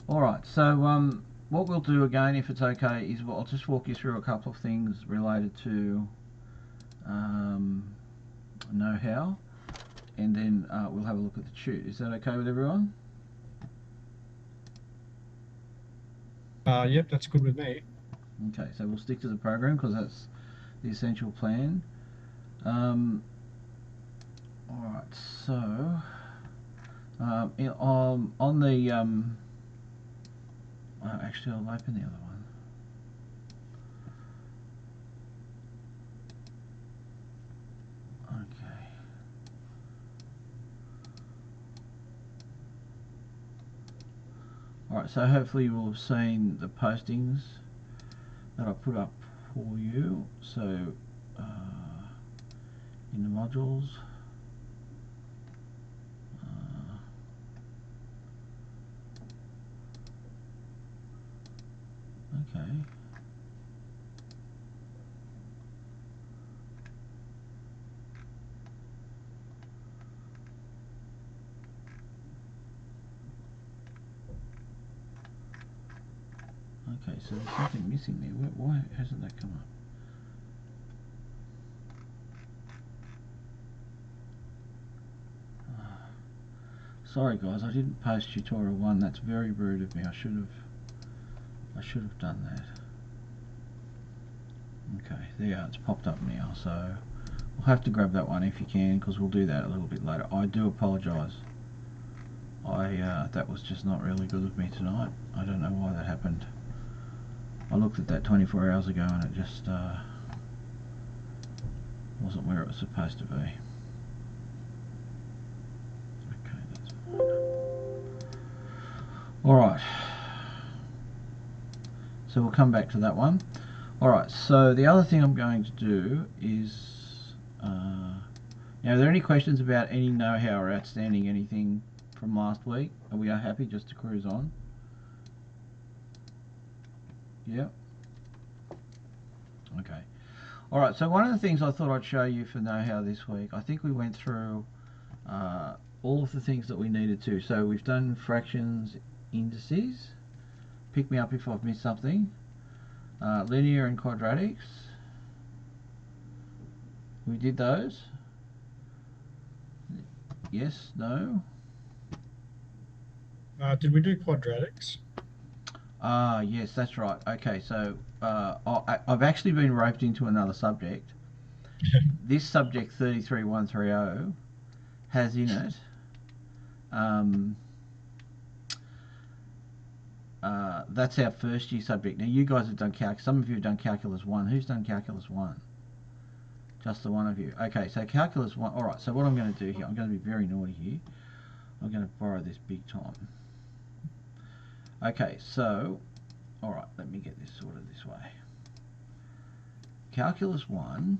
Alright, so what we'll do again, if it's okay, is I'll just walk you through a couple of things related to know-how, and then we'll have a look at the tute. Is that okay with everyone? Yep, that's good with me. Okay, so we'll stick to the program because that's the essential plan. Um, Alright, so on the actually I'll open the other one. Okay. Alright, so hopefully you will have seen the postings that I put up for you. So in the modules, okay. Okay, so there's something missing there. Why hasn't that come up? Sorry guys, I didn't post tutorial 1. That's very rude of me. I should have done that. Okay, there, it's popped up now, so we'll have to grab that one if you can, because we'll do that a little bit later. I do apologise. That was just not really good of me tonight. I don't know why that happened. I looked at that 24 hours ago and it just wasn't where it was supposed to be. Okay, that's fine. Alright, so we'll come back to that one. Alright, so the other thing I'm going to do is now, are there any questions about any know-how or outstanding anything from last week? Are we happy just to cruise on? Yep. Okay. Alright, so one of the things I thought I'd show you for know-how this week, I think we went through all of the things that we needed to. So we've done fractions, indices, pick me up if I've missed something, linear and quadratics, we did those. Yes, no? Did we do quadratics? Yes, that's right. Okay, so I've actually been roped into another subject. This subject 33130 has in it um, that's our first year subject. Now you guys have done calculus. Some of you have done calculus 1. Who's done calculus 1? Just the one of you. Okay, so calculus 1. Alright, so what I'm going to do here, I'm going to be very naughty here. I'm going to borrow this big time. Okay, so, alright, let me get this sorted this way. Calculus 1,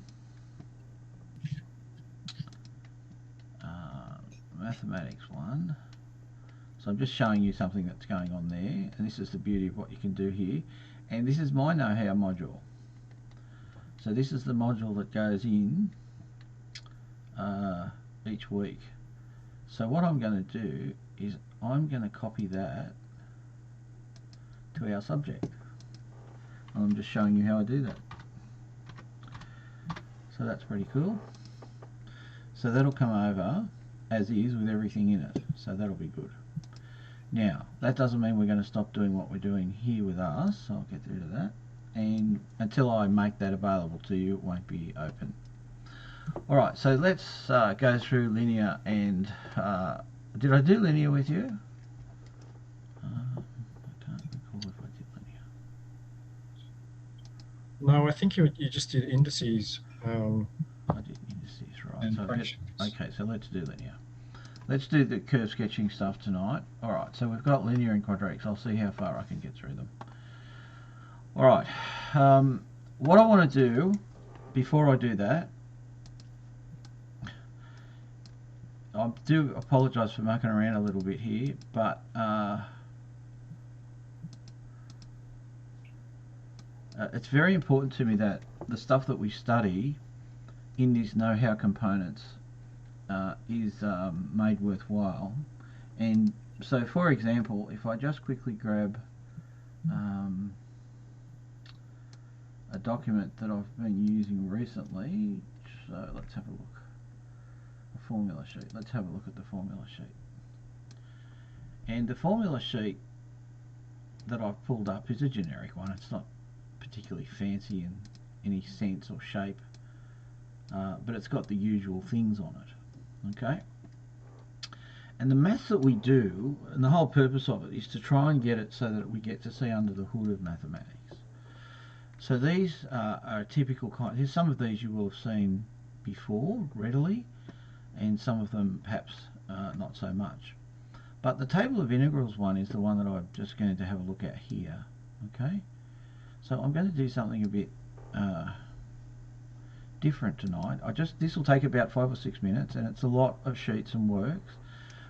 mathematics 1. So I'm just showing you something that's going on there, and this is the beauty of what you can do here. And this is my know-how module. So this is the module that goes in each week. So what I'm going to do is I'm going to copy that to our subject. And I'm just showing you how I do that. So that's pretty cool. So that'll come over as is with everything in it. So that'll be good. Now, that doesn't mean we're going to stop doing what we're doing here with us. So I'll get rid of that. And until I make that available to you, it won't be open. Alright, so let's go through linear and... did I do linear with you? I can't recall if I did linear. No, I think you just did indices. I did indices, right. And So fractions. okay, so let's do linear. Let's do the curve sketching stuff tonight. Alright, so we've got linear and quadratics. I'll see how far I can get through them. Alright, what I want to do before I do that, I do apologise for mucking around a little bit here, but it's very important to me that the stuff that we study in these know-how components is made worthwhile. And So for example, if I just quickly grab a document that I've been using recently, so let's have a look. A formula sheet. Let's have a look at the formula sheet. And the formula sheet that I've pulled up is a generic one. It's not particularly fancy in any sense or shape, but it's got the usual things on it. Okay? And the maths that we do, and the whole purpose of it, is to try and get it so that we get to see under the hood of mathematics. So these are typical kind. Some of these you will have seen before readily, and some of them perhaps not so much. But the table of integrals one is the one that I'm just going to have a look at here. Okay, so I'm going to do something a bit different tonight. This will take about 5 or 6 minutes, and it's a lot of sheets and works.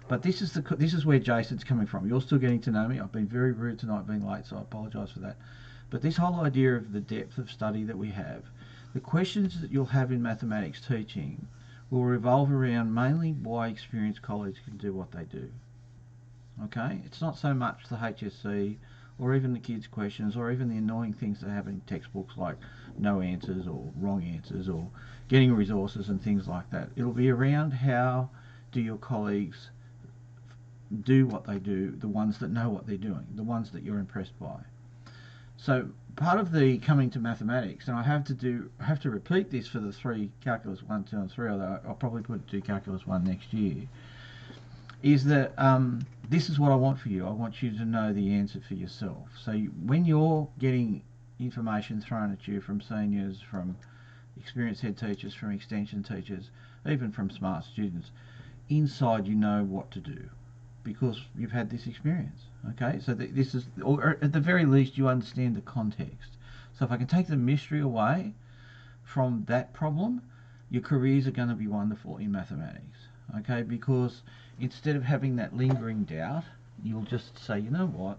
But this is where Jason's coming from. You're still getting to know me. I've been very rude tonight, being late, so I apologise for that. But this whole idea of the depth of study that we have, the questions that you'll have in mathematics teaching will revolve around mainly why experienced colleagues can do what they do. Okay, it's not so much the HSC or even the kids' questions or even the annoying things that have in textbooks like no answers or wrong answers or getting resources and things like that. It'll be around how do your colleagues do what they do, the ones that know what they're doing, the ones that you're impressed by. So part of the coming to mathematics, and I have to repeat this for the 3 calculus 1, 2 and 3, although I'll probably put it to calculus 1 next year, is that this is what I want for you. I want you to know the answer for yourself. So when you're getting information thrown at you from seniors, from experienced head teachers, from extension teachers, even from smart students, inside you know what to do because you've had this experience. Okay, so this is, or at the very least you understand the context. So if I can take the mystery away from that problem, your careers are going to be wonderful in mathematics. Okay, because instead of having that lingering doubt, you'll just say, you know what,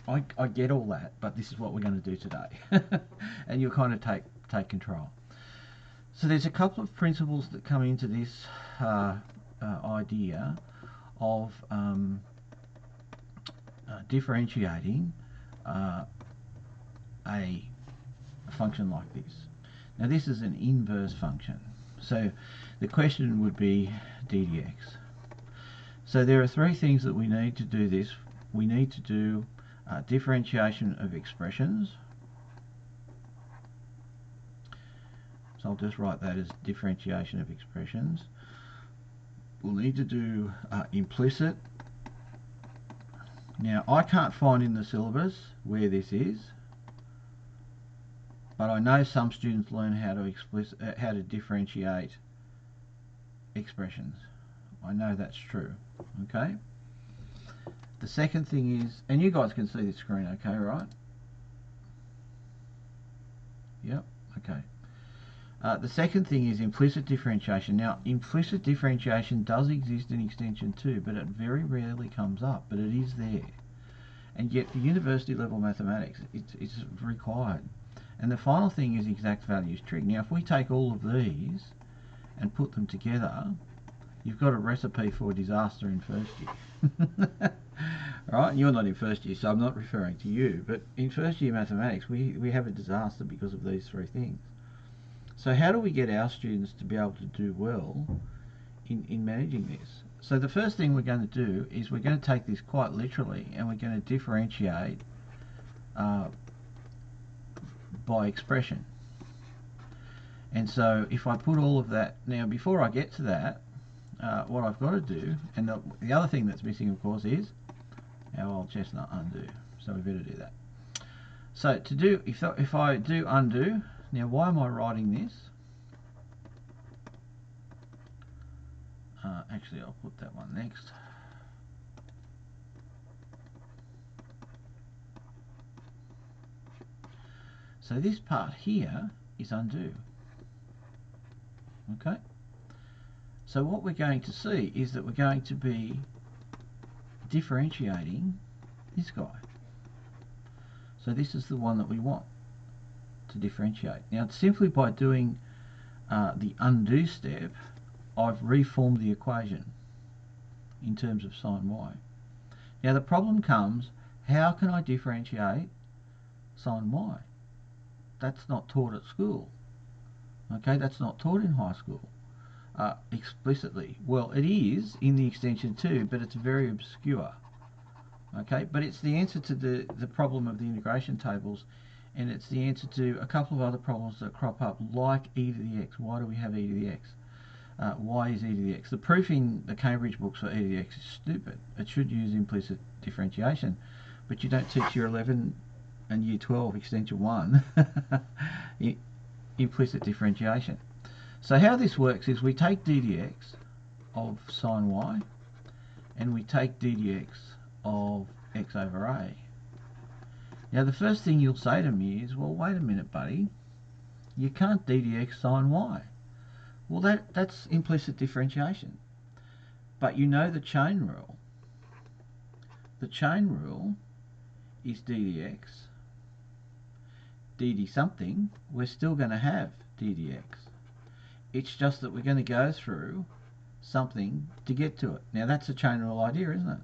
I get all that, but this is what we're going to do today. And you'll kind of take control. So there's a couple of principles that come into this idea of differentiating a function like this. Now this is an inverse function. So the question would be d dx. So there are 3 things that we need to do this. We need to do differentiation of expressions. So I'll just write that as differentiation of expressions. We'll need to do implicit. Now I can't find in the syllabus where this is, but I know some students learn how to differentiate expressions. I know that's true. Okay. The second thing is, and you guys can see the screen, okay, right? Yep. Okay. The second thing is implicit differentiation. Now, implicit differentiation does exist in Extension 2, but it very rarely comes up, but it is there. And yet, for university level mathematics, it's required. And the final thing is exact values trig. Now, if we take all of these and put them together, you've got a recipe for disaster in first year. Right? You're not in first year, so I'm not referring to you, but in first year mathematics, we have a disaster because of these 3 things. So how do we get our students to be able to do well in managing this? So the first thing we're going to do is we're going to take this quite literally and we're going to differentiate by expression. And so if I put all of that, now before I get to that, what I've got to do, and the other thing that's missing of course is our old chestnut undo. So we better do that. So to do, if I do undo, now why am I writing this? Actually I'll put that one next. So this part here is undo. Okay? So what we're going to see is that we're going to be differentiating this guy. So this is the one that we want to differentiate. Now simply by doing the undo step, I've reformed the equation in terms of sine y. Now the problem comes, how can I differentiate sine y? That's not taught at school. Okay, that's not taught in high school explicitly. Well, it is in the extension 2, but it's very obscure. Okay, but it's the answer to the problem of the integration tables, and it's the answer to a couple of other problems that crop up, like e to the x. Why do we have e to the x? Why is e to the x? The proof in the Cambridge books for e to the x is stupid. It should use implicit differentiation, but you don't teach year 11 and year 12 extension 1 implicit differentiation. So how this works is we take d dx of sine y, and we take d dx of x over a. Now the first thing you'll say to me is, well, wait a minute, buddy, you can't d dx sine y. Well, that's implicit differentiation. But you know the chain rule. The chain rule is d dx, dd something, we're still going to have d dx. It's just that we're going to go through something to get to it. Now that's a chain rule idea, isn't it?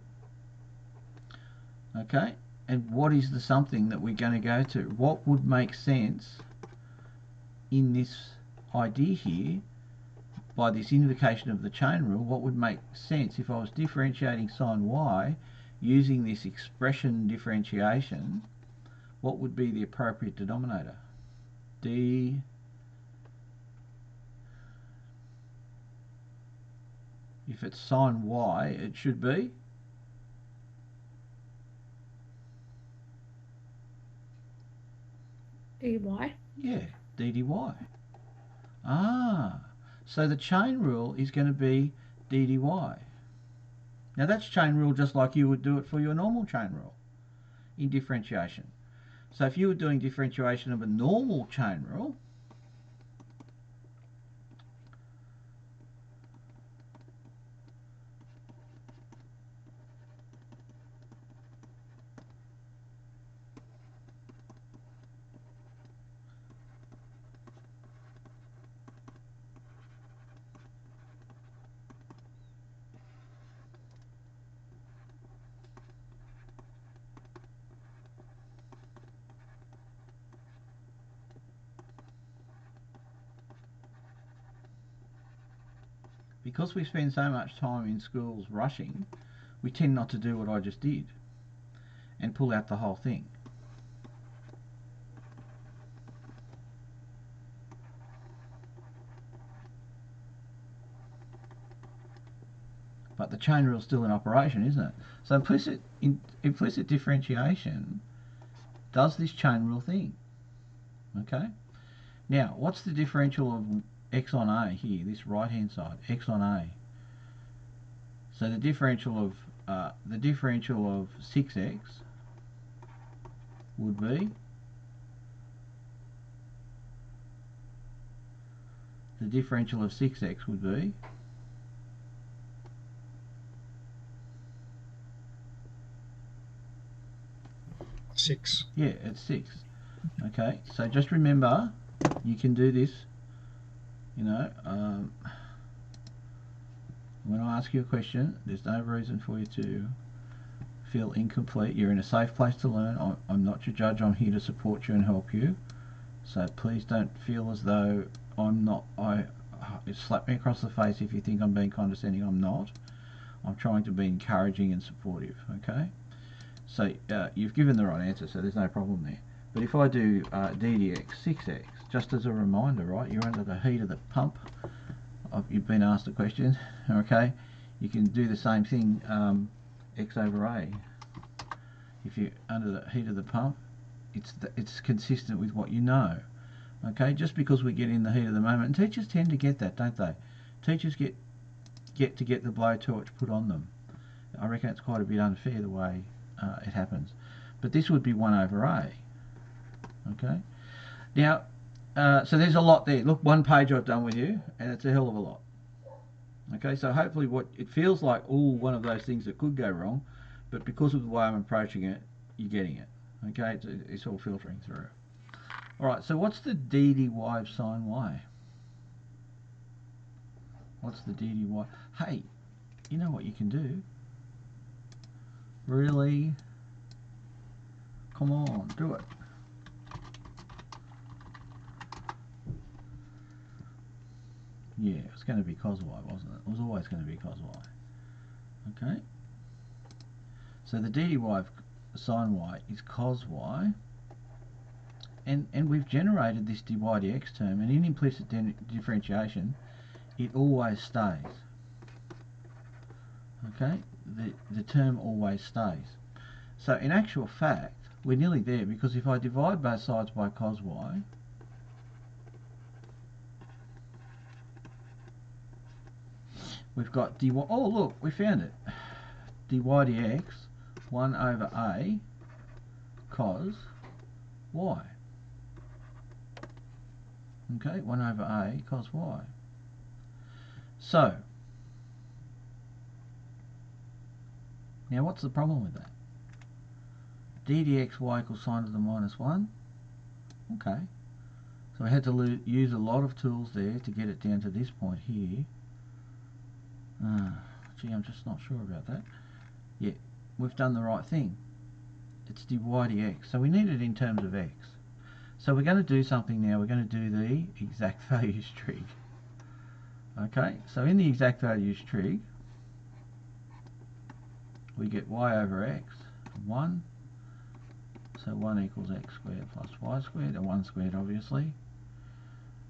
Okay, and what is the something that we're going to go to? What would make sense in this idea here, by this invocation of the chain rule? What would make sense if I was differentiating sine y using this expression differentiation? What would be the appropriate denominator? D if it's sine y, it should be dy. Yeah, d dy. Ah, so the chain rule is going to be d dy. Now that's chain rule just like you would do it for your normal chain rule in differentiation. So if you were doing differentiation of a normal chain rule, because we spend so much time in schools rushing, we tend not to do what I just did and pull out the whole thing. But the chain rule is still in operation, isn't it? So implicit differentiation does this chain rule thing. Okay? Now, what's the differential of x on a here, this right hand side, x on a? So the differential of 6x would be the differential of 6x would be Six. Yeah, it's 6. Okay, so just remember, you can do this, you know, when I ask you a question, there's no reason for you to feel incomplete. You're in a safe place to learn. I'm not your judge. I'm here to support you and help you. So please don't feel as though I'm not. Slap me across the face if you think I'm being condescending. I'm not. I'm trying to be encouraging and supportive. Okay. So you've given the right answer, so there's no problem there. But if I do d dx 6x, just as a reminder, right? You're under the heat of the pump. You've been asked a question, okay? You can do the same thing, x over a. If you're under the heat of the pump, it's consistent with what you know, okay? Just because we get in the heat of the moment, and teachers tend to get that, don't they? Teachers get the blowtorch put on them. I reckon it's quite a bit unfair the way it happens. But this would be 1 over a, okay? Now, so there's a lot there. Look, one page I've done with you, and it's a hell of a lot. Okay, so hopefully what it feels like, one of those things that could go wrong, but because of the way I'm approaching it, you're getting it. Okay, it's all filtering through. All right, so what's the d dy of sine y? What's the d dy? Hey, you know what you can do? Really? Come on, do it. Yeah, it's going to be cos y, wasn't it? It was always going to be cos y. Okay. So the dy of sine y is cos y. And we've generated this dy dx term, and in implicit differentiation, it always stays. Okay? The term always stays. So in actual fact, we're nearly there, because if I divide both sides by cos y, we've got dy, oh look, we found it. Dy dx 1 over a cos y. Okay, 1 over a cos y. So, now what's the problem with that? D dx y equals sine to the minus 1. Okay. So I had to use a lot of tools there to get it down to this point here. Gee, I'm just not sure about that. Yeah, we've done the right thing. It's dy dx. So we need it in terms of x. So we're going to do something now. We're going to do the exact values trig. Okay, so in the exact values trig, we get y over x, 1. So 1 equals x squared plus y squared, and 1 squared obviously.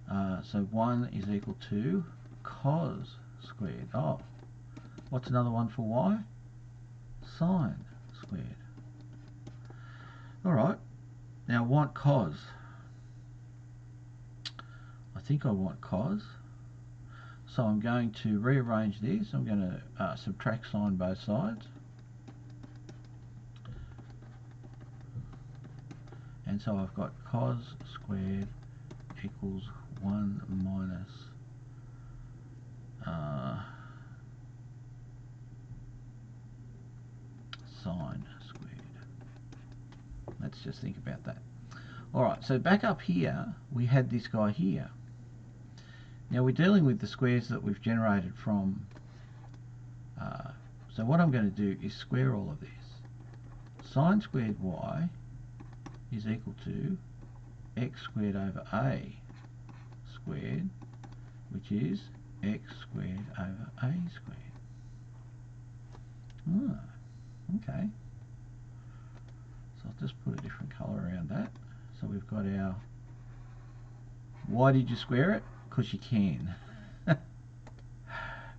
So 1 is equal to cos squared. Oh, what's another one for y? Sine squared. Alright, now I want cos. I think I want cos. So I'm going to rearrange this. I'm going to subtract sine both sides. And so I've got cos squared equals 1 minus sine squared. Let's just think about that. Alright, so back up here, we had this guy here. Now we're dealing with the squares that we've generated from, so what I'm going to do is square all of this. Sine squared y is equal to x squared over a squared, which is x squared over a squared. Okay. So I'll just put a different colour around that. So we've got our, why did you square it? Because you can.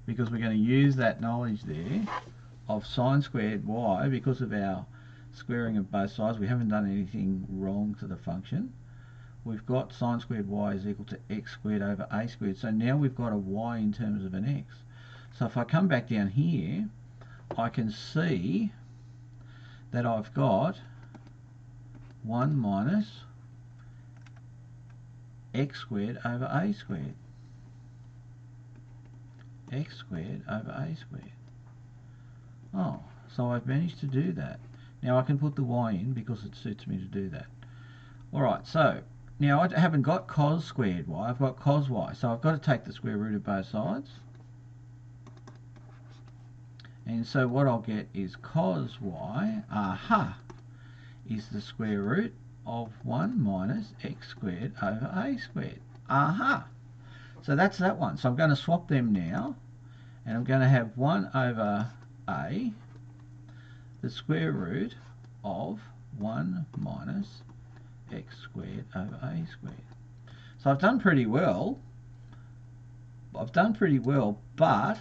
Because we're going to use that knowledge there of sine squared y, because of our squaring of both sides. We haven't done anything wrong to the function. We've got sine squared y is equal to x squared over a squared. So now we've got a y in terms of an x. So if I come back down here, I can see that I've got 1 minus x squared over a squared. X squared over a squared. Oh, so I've managed to do that. Now I can put the y in because it suits me to do that. Alright, so now I haven't got cos squared y, I've got cos y. So I've got to take the square root of both sides. And so what I'll get is cos y, is the square root of 1 minus x squared over a squared. So that's that one. So I'm going to swap them now, and I'm going to have 1 over a, the square root of 1 minus x squared over a squared. So I've done pretty well. But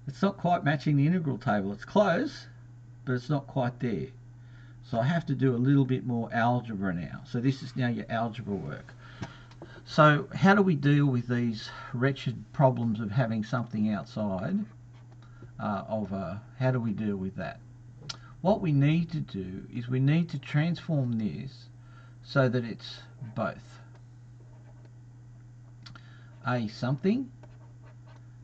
it's not quite matching the integral table. It's close, but it's not quite there. So I have to do a little bit more algebra now. So this is now your algebra work. So how do we deal with these wretched problems of having something outside how do we deal with that? What we need to do is we need to transform this so that it's both a something,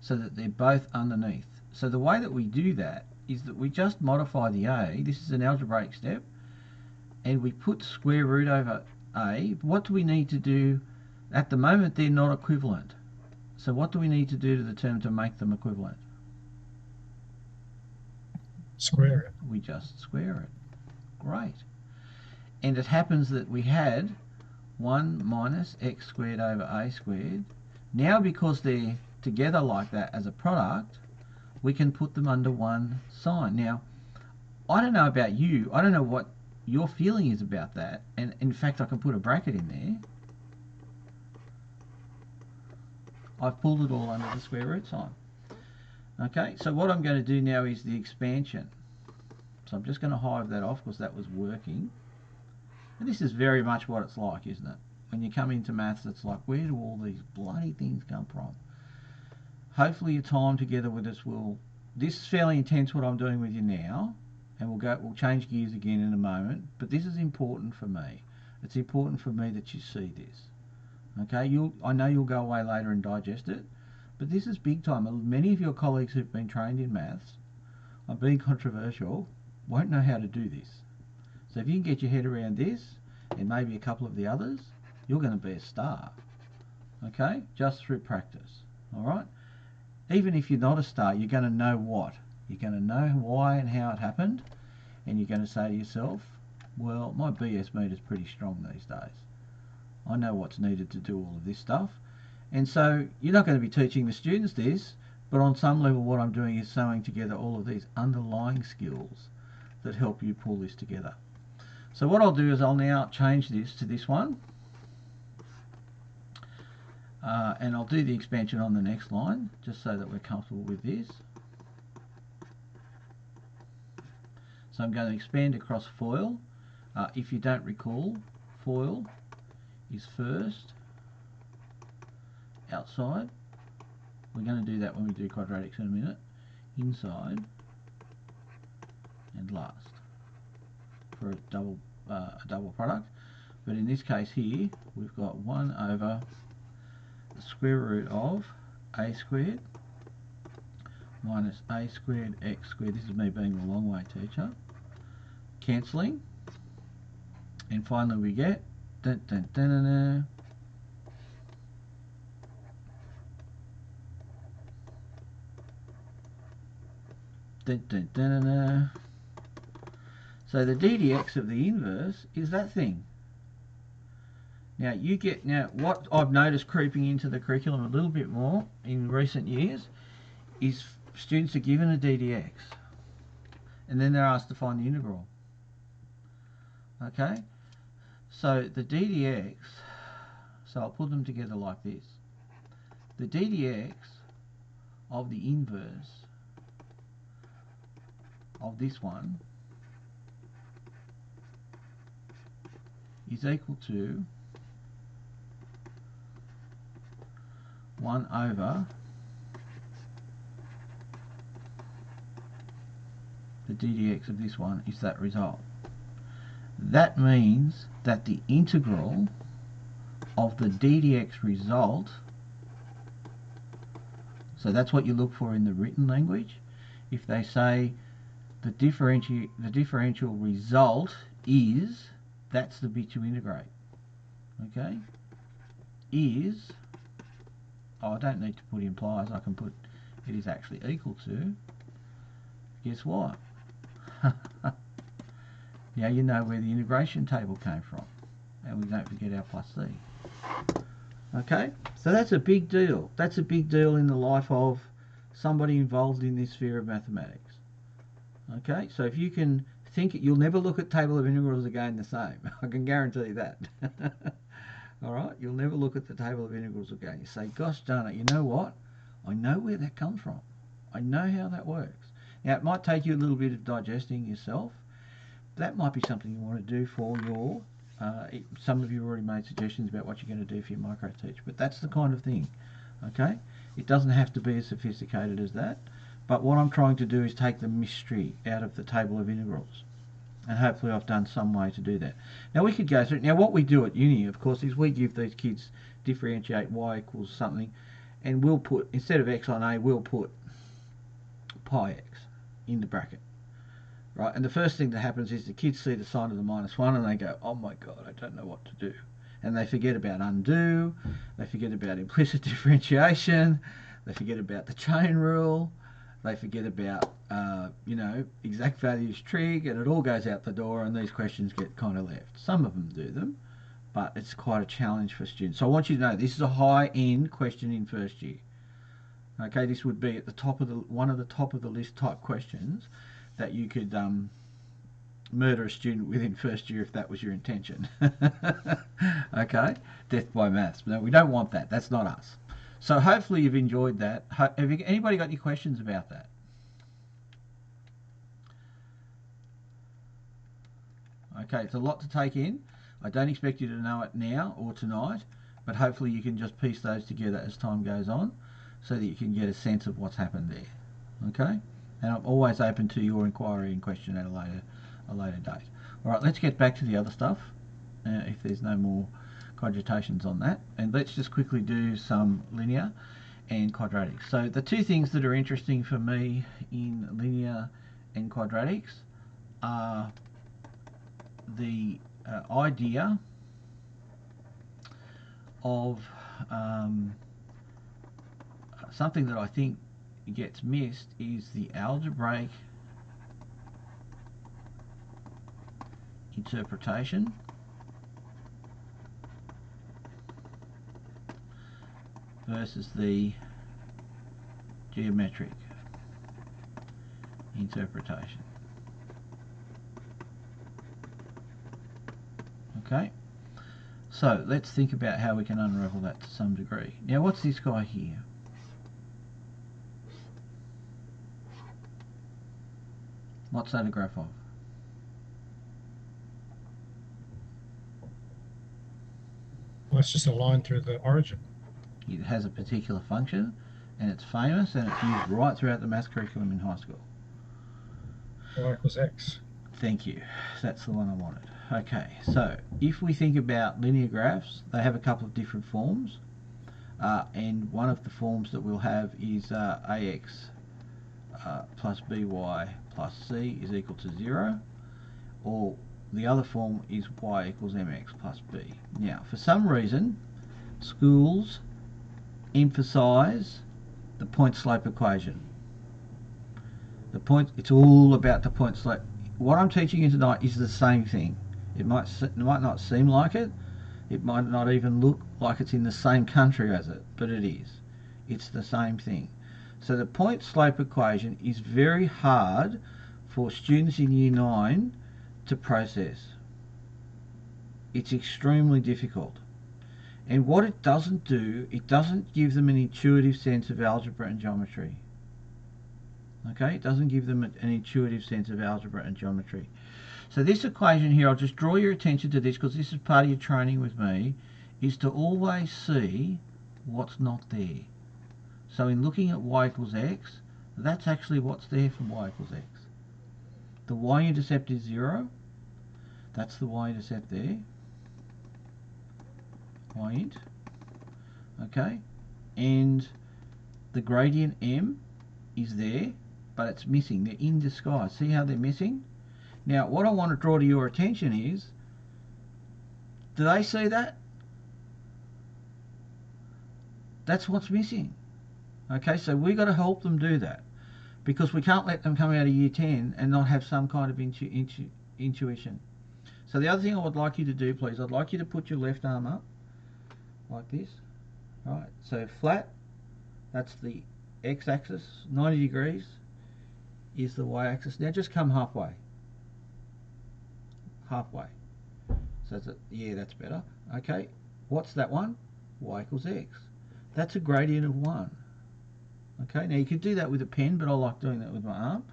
so that they're both underneath. So the way that we do that is that we just modify the a, this is an algebraic step, and we put square root over a. What do we need to do? At the moment they're not equivalent. So what do we need to do to the term to make them equivalent? Square it. We just square it. Great. And it happens that we had 1 minus x squared over a squared. Now, because they're together like that as a product, we can put them under one sign. Now, I don't know about you. I don't know what your feeling is about that. And in fact, I can put a bracket in there. I've pulled it all under the square root sign. Okay, so what I'm going to do now is the expansion. So I'm just going to hive that off because that was working. And this is very much what it's like, isn't it? When you come into maths, it's like, where do all these bloody things come from? Hopefully your time together with us will... This is fairly intense what I'm doing with you now, and we'll change gears again in a moment, but this is important for me. It's important for me that you see this. Okay, I know you'll go away later and digest it, but this is big time. Many of your colleagues who've been trained in maths, I'm being controversial, won't know how to do this. So if you can get your head around this, and maybe a couple of the others, you're going to be a star. Okay, just through practice. Alright? Even if you're not a star, you're going to know what? You're going to know why and how it happened, and you're going to say to yourself, well, my BS meter's pretty strong these days. I know what's needed to do all of this stuff. And so you're not going to be teaching the students this, but on some level what I'm doing is sewing together all of these underlying skills that help you pull this together. So what I'll do is I'll now change this to this one. And I'll do the expansion on the next line, just so that we're comfortable with this. So I'm going to expand across FOIL. If you don't recall, FOIL is first, outside. We're going to do that when we do quadratics in a minute. Inside and last for a double product. But in this case here, we've got 1 over the square root of a squared minus a squared x squared. This is me being the long way teacher. Cancelling. And finally we get dun, dun, dun, dun, dun. Dun, dun, dun, dun, dun. So the ddx of the inverse is that thing. Now what I've noticed creeping into the curriculum a little bit more in recent years is students are given a ddx and then they're asked to find the integral. Okay, so the ddx, so I'll put them together like this. The ddx of the inverse of this one is equal to 1 over the ddx of this one is that result. That means that the integral of the ddx result, so that's what you look for in the written language. If they say the differential result is, that's the bit you integrate. Okay? Is, I don't need to put implies, I can put it is actually equal to, guess what? Now you know where the integration table came from, and we don't forget our plus c. Okay, so that's a big deal. That's a big deal in the life of somebody involved in this sphere of mathematics. Okay, so if you can think it, you'll never look at table of integrals again the same. I can guarantee that. Alright, you'll never look at the table of integrals again. You say, gosh darn it, you know what? I know where that comes from. I know how that works. Now, it might take you a little bit of digesting yourself. That might be something you want to do for your, some of you have already made suggestions about what you're going to do for your micro teach, but that's the kind of thing, okay? It doesn't have to be as sophisticated as that, but what I'm trying to do is take the mystery out of the table of integrals, and hopefully I've done some way to do that. Now we could go through, now what we do at uni, of course, is we give these kids differentiate y equals something, and we'll put, instead of x on a, we'll put pi x in the bracket. Right, and the first thing that happens is the kids see the sign of the -1 and they go, oh my god, I don't know what to do. And they forget about undo, they forget about implicit differentiation, they forget about the chain rule, they forget about, you know, exact values trig, and it all goes out the door, and these questions get kind of left. Some of them do them, but it's quite a challenge for students. So I want you to know this is a high-end question in first year. Okay, this would be at the top of one of the top of the list type questions that you could murder a student within first year if that was your intention. Okay, death by maths. No, we don't want that. That's not us. So hopefully you've enjoyed that. Have anybody got any questions about that? Okay, it's a lot to take in. I don't expect you to know it now or tonight, but hopefully you can just piece those together as time goes on so that you can get a sense of what's happened there. Okay? And I'm always open to your inquiry and question at a later date. All right, let's get back to the other stuff, if there's no more cogitations on that. And let's just quickly do some linear and quadratics. So the two things that are interesting for me in linear and quadratics are the idea of something that I think gets missed is the algebraic interpretation versus the geometric interpretation. Okay, so let's think about how we can unravel that to some degree. Now, what's this guy here? What's that a graph of? Well, it's just a line through the origin. It has a particular function, and it's famous, and it's used right throughout the maths curriculum in high school. Y equals x. Thank you. That's the one I wanted. Okay, so if we think about linear graphs, they have a couple of different forms, and one of the forms that we'll have is ax plus by plus c is equal to 0, or the other form is y equals mx plus b. Now, for some reason, schools emphasize the point slope equation. It's all about the point slope. What I'm teaching you tonight is the same thing. It might not seem like it. It might not even look like it's in the same country as it, but it is. It's the same thing. So the point slope equation is very hard for students in Year 9 to process. It's extremely difficult. And what it doesn't do, it doesn't give them an intuitive sense of algebra and geometry. Okay, it doesn't give them an intuitive sense of algebra and geometry. So this equation here, I'll just draw your attention to this because this is part of your training with me, is to always see what's not there. So in looking at y equals x, that's actually what's there for y equals x. The y-intercept is 0. That's the y-intercept there. Y-int. Okay. And the gradient m is there, but it's missing. They're in disguise. See how they're missing? Now, what I want to draw to your attention is, do they see that? That's what's missing. Okay, so we've got to help them do that, because we can't let them come out of Year 10 and not have some kind of intuition. So the other thing I would like you to do, please, I'd like you to put your left arm up, like this. Right, so flat, that's the x-axis, 90 degrees is the y-axis. Now just come halfway. Halfway. So that's better. Okay, what's that one? Y equals x. That's a gradient of 1. Okay, now you could do that with a pen, but I like doing that with my arm.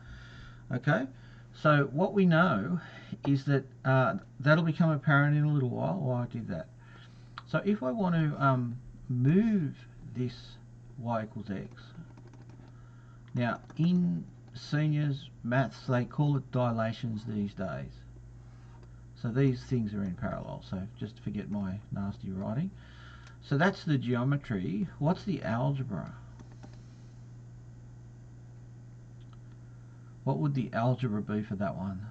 Okay, so what we know is that that'll become apparent in a little while why I did that. So if I want to move this y equals x, now in seniors maths they call it dilations these days. So these things are in parallel, so just forget my nasty writing. So that's the geometry. What's the algebra? What would the algebra be for that one?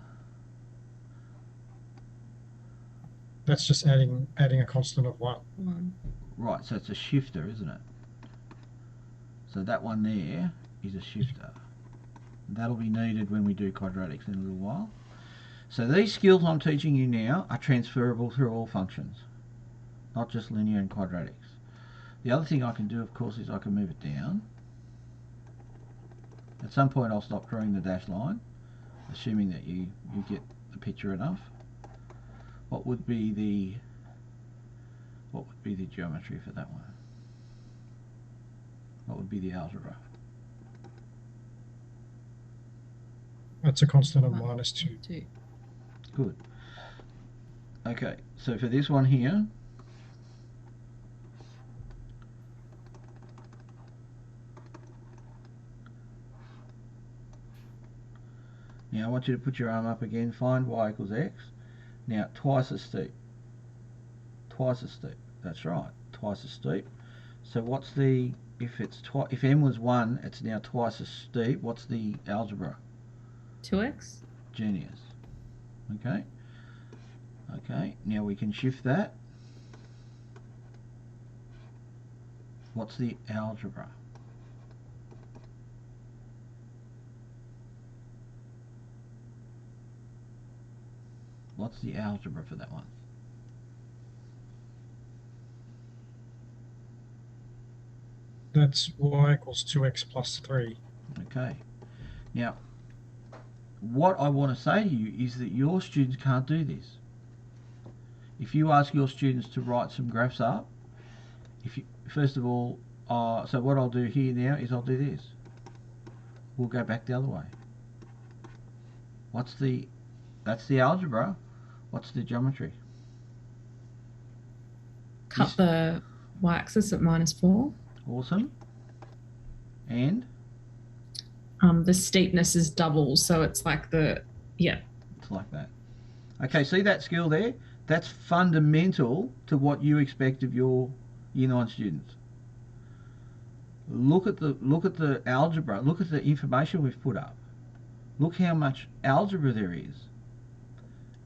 That's just adding a constant of 1. Right, so it's a shifter, isn't it? So that one there is a shifter. That'll be needed when we do quadratics in a little while. So these skills I'm teaching you now are transferable through all functions, not just linear and quadratics. The other thing I can do, of course, is I can move it down. At some point I'll stop drawing the dashed line, assuming that you get the picture enough. What would be the geometry for that one? What would be the algebra? That's a constant of -2. 2. Good. Okay, so for this one here, now I want you to put your arm up again, find y equals x. Now twice as steep. Twice as steep. That's right, twice as steep. So what's the, if m was 1, it's now twice as steep. What's the algebra? 2x. Genius. Okay. Okay, now we can shift that. What's the algebra? What's the algebra for that one? That's y equals 2x plus 3. Okay. Now, what I want to say to you is that your students can't do this. If you ask your students to write some graphs up, first of all, so what I'll do here now is I'll do this. We'll go back the other way. That's the algebra. What's the geometry? Cut the y-axis at -4. Awesome. And? The steepness is double, so it's like It's like that. Okay, see that skill there? That's fundamental to what you expect of your Year 9 students. Look at the algebra. Look at the information we've put up. Look how much algebra there is.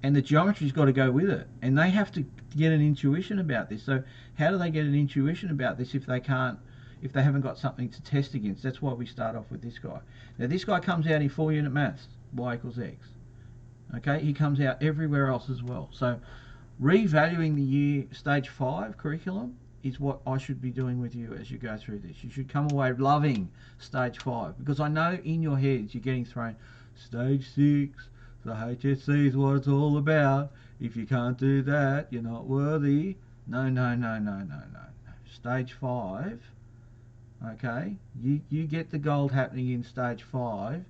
And the geometry's got to go with it. And they have to get an intuition about this. So how do they get an intuition about this if they haven't got something to test against? That's why we start off with this guy. Now this guy comes out in 4-unit maths, y equals x. Okay, he comes out everywhere else as well. So revaluing the year stage 5 curriculum is what I should be doing with you as you go through this. You should come away loving stage 5, because I know in your heads you're getting thrown stage 6, the HSC is what it's all about. If you can't do that, you're not worthy. No. Stage 5, okay, you get the gold happening in stage 5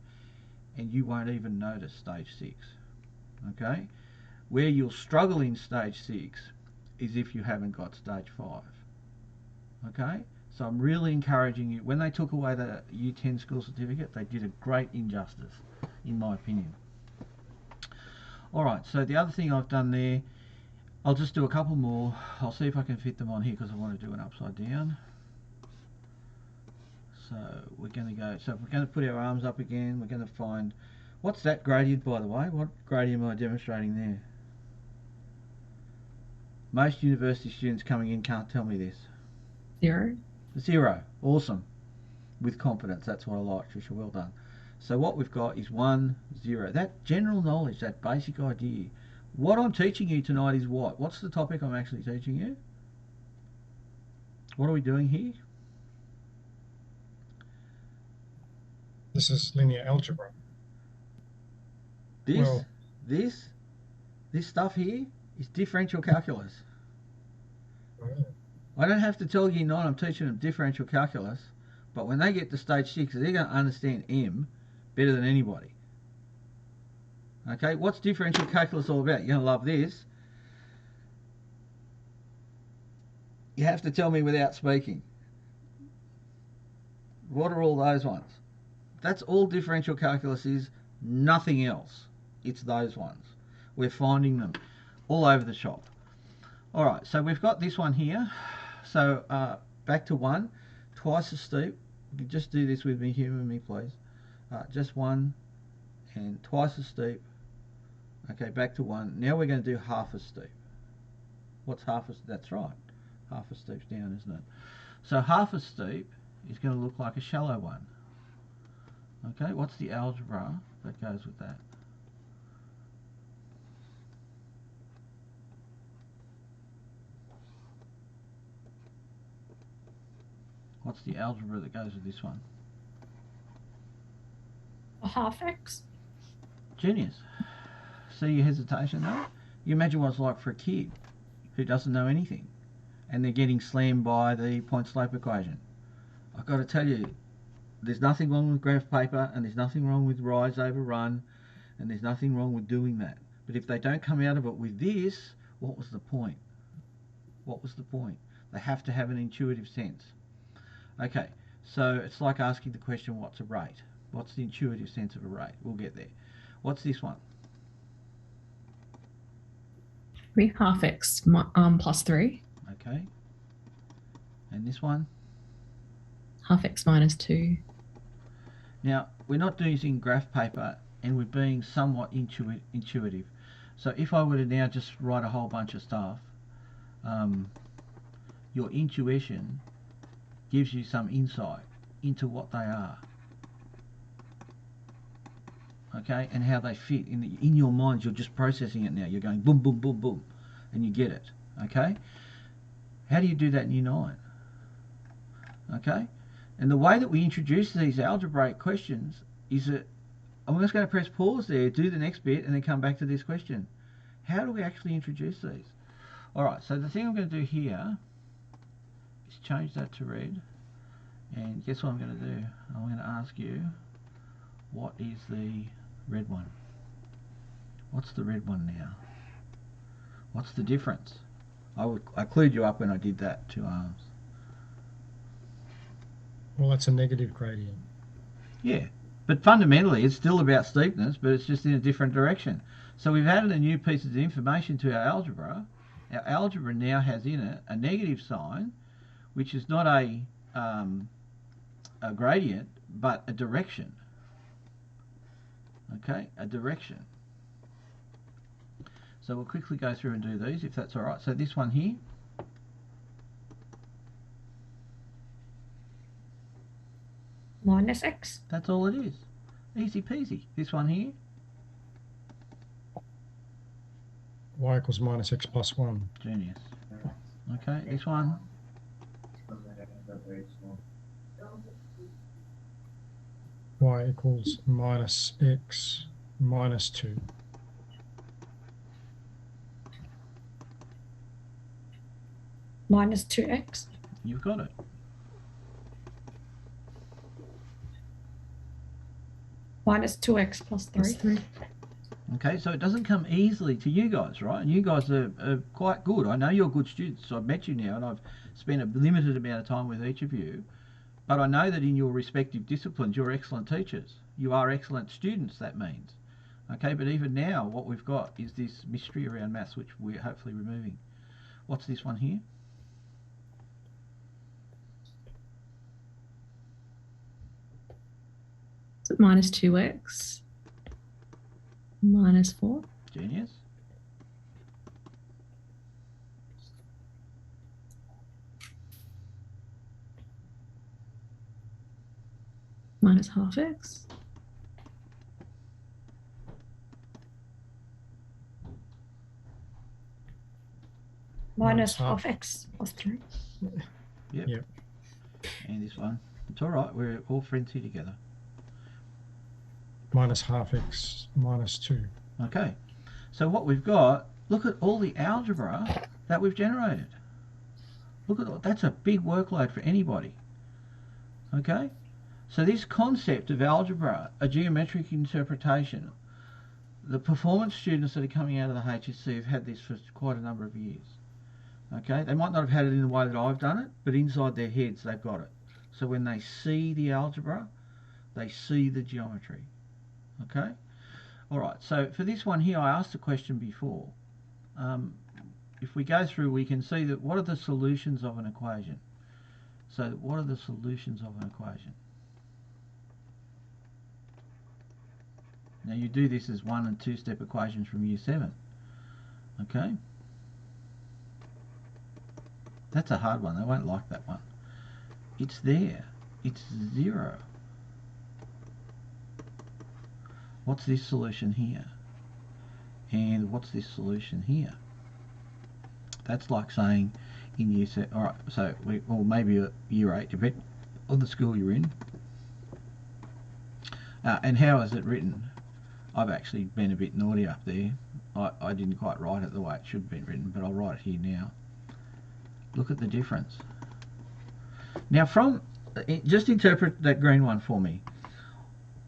and you won't even notice stage 6. Okay, where you'll struggle in stage 6 is if you haven't got stage 5. Okay, so I'm really encouraging you. When they took away the Year 10 school certificate, they did a great injustice, in my opinion. Alright, so the other thing I've done there, I'll just do a couple more. I'll see if I can fit them on here because I want to do an upside down. So we're going to go, so we're going to put our arms up again. We're going to find, what's that gradient, by the way? What gradient am I demonstrating there? Most university students coming in can't tell me this. 0. 0. Awesome. With confidence. That's what I like, Trisha. Well done. So what we've got is 1, 0. That general knowledge, that basic idea. What I'm teaching you tonight is what? What's the topic I'm actually teaching you? What are we doing here? This is linear algebra. This stuff here is differential calculus. I don't have to tell you 9 I'm teaching them differential calculus, but when they get to stage 6, they're going to understand M better than anybody. Okay, what's differential calculus all about? You're going to love this. You have to tell me without speaking. What are all those ones? That's all differential calculus is, nothing else. It's those ones. We're finding them all over the shop. Alright, so we've got this one here. So back to 1, twice as steep. You can just do this with me, humour me please. Just 1 and twice as steep. Okay, back to 1. Now we're going to do half as steep. What's half as, that's right. Half as steep's down, isn't it? So half as steep is going to look like a shallow one. Okay, what's the algebra that goes with that? What's the algebra that goes with this one? A half x. Genius. See your hesitation though? You imagine what it's like for a kid who doesn't know anything and they're getting slammed by the point slope equation. I've got to tell you, there's nothing wrong with graph paper and there's nothing wrong with rise over run and there's nothing wrong with doing that. But if they don't come out of it with this, what was the point? What was the point? They have to have an intuitive sense. Okay, so it's like asking the question, what's a rate? What's the intuitive sense of a rate? We'll get there. What's this one? 3 half x plus 3. Okay. And this one? Half x minus 2. Now, we're not using graph paper and we're being somewhat intuitive. So if I were to now just write a whole bunch of stuff, your intuition gives you some insight into what they are. Okay, and how they fit in your mind. You're just processing it now. You're going boom, boom, boom, boom, and you get it. Okay, how do you do that in Year 9? Okay, and the way that we introduce these algebraic questions is that I'm just going to press pause there, do the next bit, and then come back to this question. How do we actually introduce these? All right, so the thing I'm going to do here is change that to red, and guess what I'm going to do? I'm going to ask you, what is the red one? What's the red one now? What's the difference? I clued you up when I did that, 2 arms. Well, that's a negative gradient. Yeah, but fundamentally it's still about steepness, but it's just in a different direction. So we've added a new piece of information to our algebra. Our algebra now has in it a negative sign, which is not a gradient, but a direction. Okay, a direction. So we'll quickly go through and do these, if that's all right. So this one here. Minus x. That's all it is. Easy peasy. This one here. Y equals minus x plus 1. Genius. Okay, this one. Y equals minus x minus 2. Minus 2x. You've got it. Minus 2x plus 3. Okay, so it doesn't come easily to you guys, right? And you guys are quite good. I know you're good students. I've met you now and I've spent a limited amount of time with each of you. But I know that in your respective disciplines, you're excellent teachers. You are excellent students, that means. Okay, but even now, what we've got is this mystery around maths, which we're hopefully removing. What's this one here? Minus 2x. Minus 4. Genius. Minus half x. Minus half x plus 3. Yep. And this one. It's all right. We're all friends here together. Minus half x minus 2. Okay. So what we've got, look at all the algebra that we've generated. Look at that's a big workload for anybody. Okay? So this concept of algebra, a geometric interpretation, the performance students that are coming out of the HSC have had this for quite a number of years. Okay? They might not have had it in the way that I've done it, but inside their heads they've got it. So when they see the algebra, they see the geometry. Okay? Alright, so for this one here, I asked a question before. If we go through, we can see that what are the solutions of an equation? So what are the solutions of an equation? Now you do this as 1 and 2 step equations from Year 7. Okay? That's a hard one. They won't like that one. It's there. It's 0. What's this solution here? And what's this solution here? That's like saying in year 7, all right, so or maybe year 8, depending on the school you're in. And how is it written? I've actually been a bit naughty up there. I didn't quite write it the way it should have been written, but I'll write it here now. Look at the difference. Now just interpret that green one for me.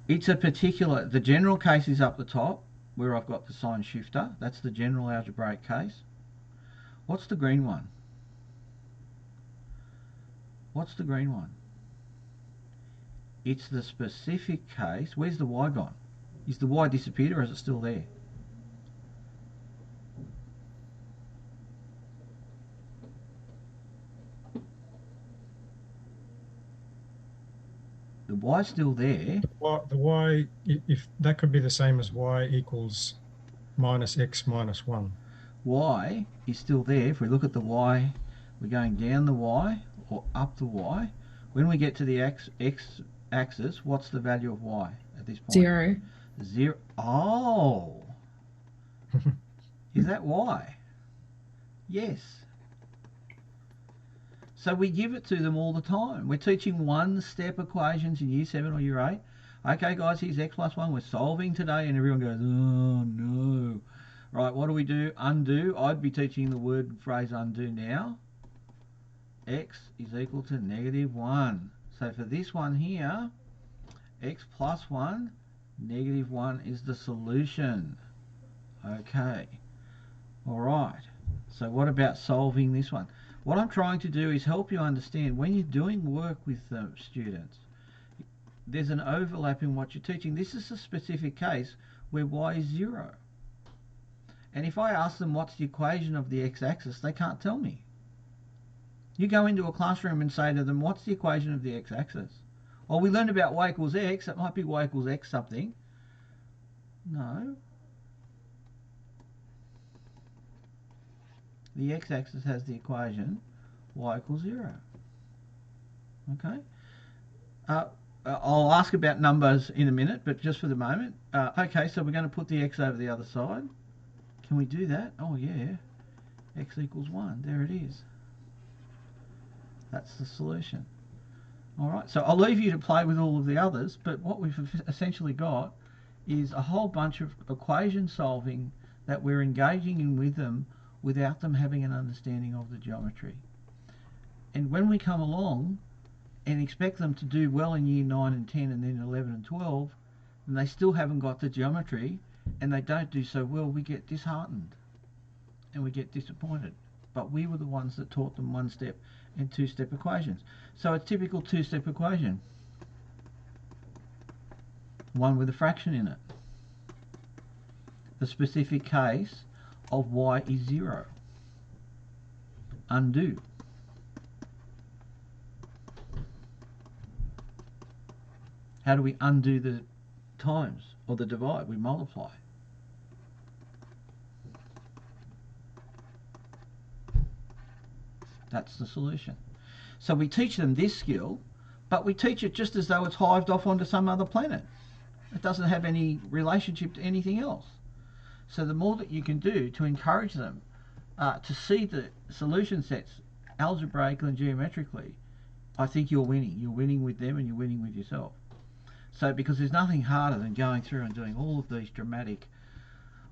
It's a particular, the general case is up the top, where I've got the sign shifter. That's the general algebraic case. What's the green one? What's the green one? It's the specific case. Where's the y gone? Is the y disappeared or is it still there? The y's still there. The y, if that could be the same as y equals minus x minus 1. Y is still there. If we look at the y, we're going down the y or up the y. When we get to the x axis, what's the value of y at this point? 0. 0. Oh! Is that y? Yes. So we give it to them all the time. We're teaching one-step equations in year 7 or year 8. Okay, guys, here's x plus 1. We're solving today, and everyone goes, oh, no. Right, what do we do? Undo. I'd be teaching the word and phrase undo now. X is equal to negative 1. So for this one here, x plus 1, negative 1 is the solution. Okay. All right. So what about solving this one? What I'm trying to do is help you understand when you're doing work with students, there's an overlap in what you're teaching. This is a specific case where y is 0. And if I ask them what's the equation of the x-axis, they can't tell me. You go into a classroom and say to them, what's the equation of the x-axis? Or we learned about y equals x, it might be y equals x something. No. The x-axis has the equation y equals 0. Okay. I'll ask about numbers in a minute, but just for the moment. Okay, so we're going to put the x over the other side. Can we do that? Oh yeah. X equals 1. There it is. That's the solution. Alright, so I'll leave you to play with all of the others, but what we've essentially got is a whole bunch of equation solving that we're engaging in with them without them having an understanding of the geometry. And when we come along and expect them to do well in year 9 and 10 and then 11 and 12, and they still haven't got the geometry and they don't do so well, we get disheartened and we get disappointed. But we were the ones that taught them one-step and two-step equations. So a typical two-step equation, one with a fraction in it. The specific case of y is 0. Undo. How do we undo the times or the divide? We multiply. That's the solution. So we teach them this skill, but we teach it just as though it's hived off onto some other planet. It doesn't have any relationship to anything else. So the more that you can do to encourage them to see the solution sets algebraically and geometrically, I think you're winning. You're winning with them and you're winning with yourself. So because there's nothing harder than going through and doing all of these dramatic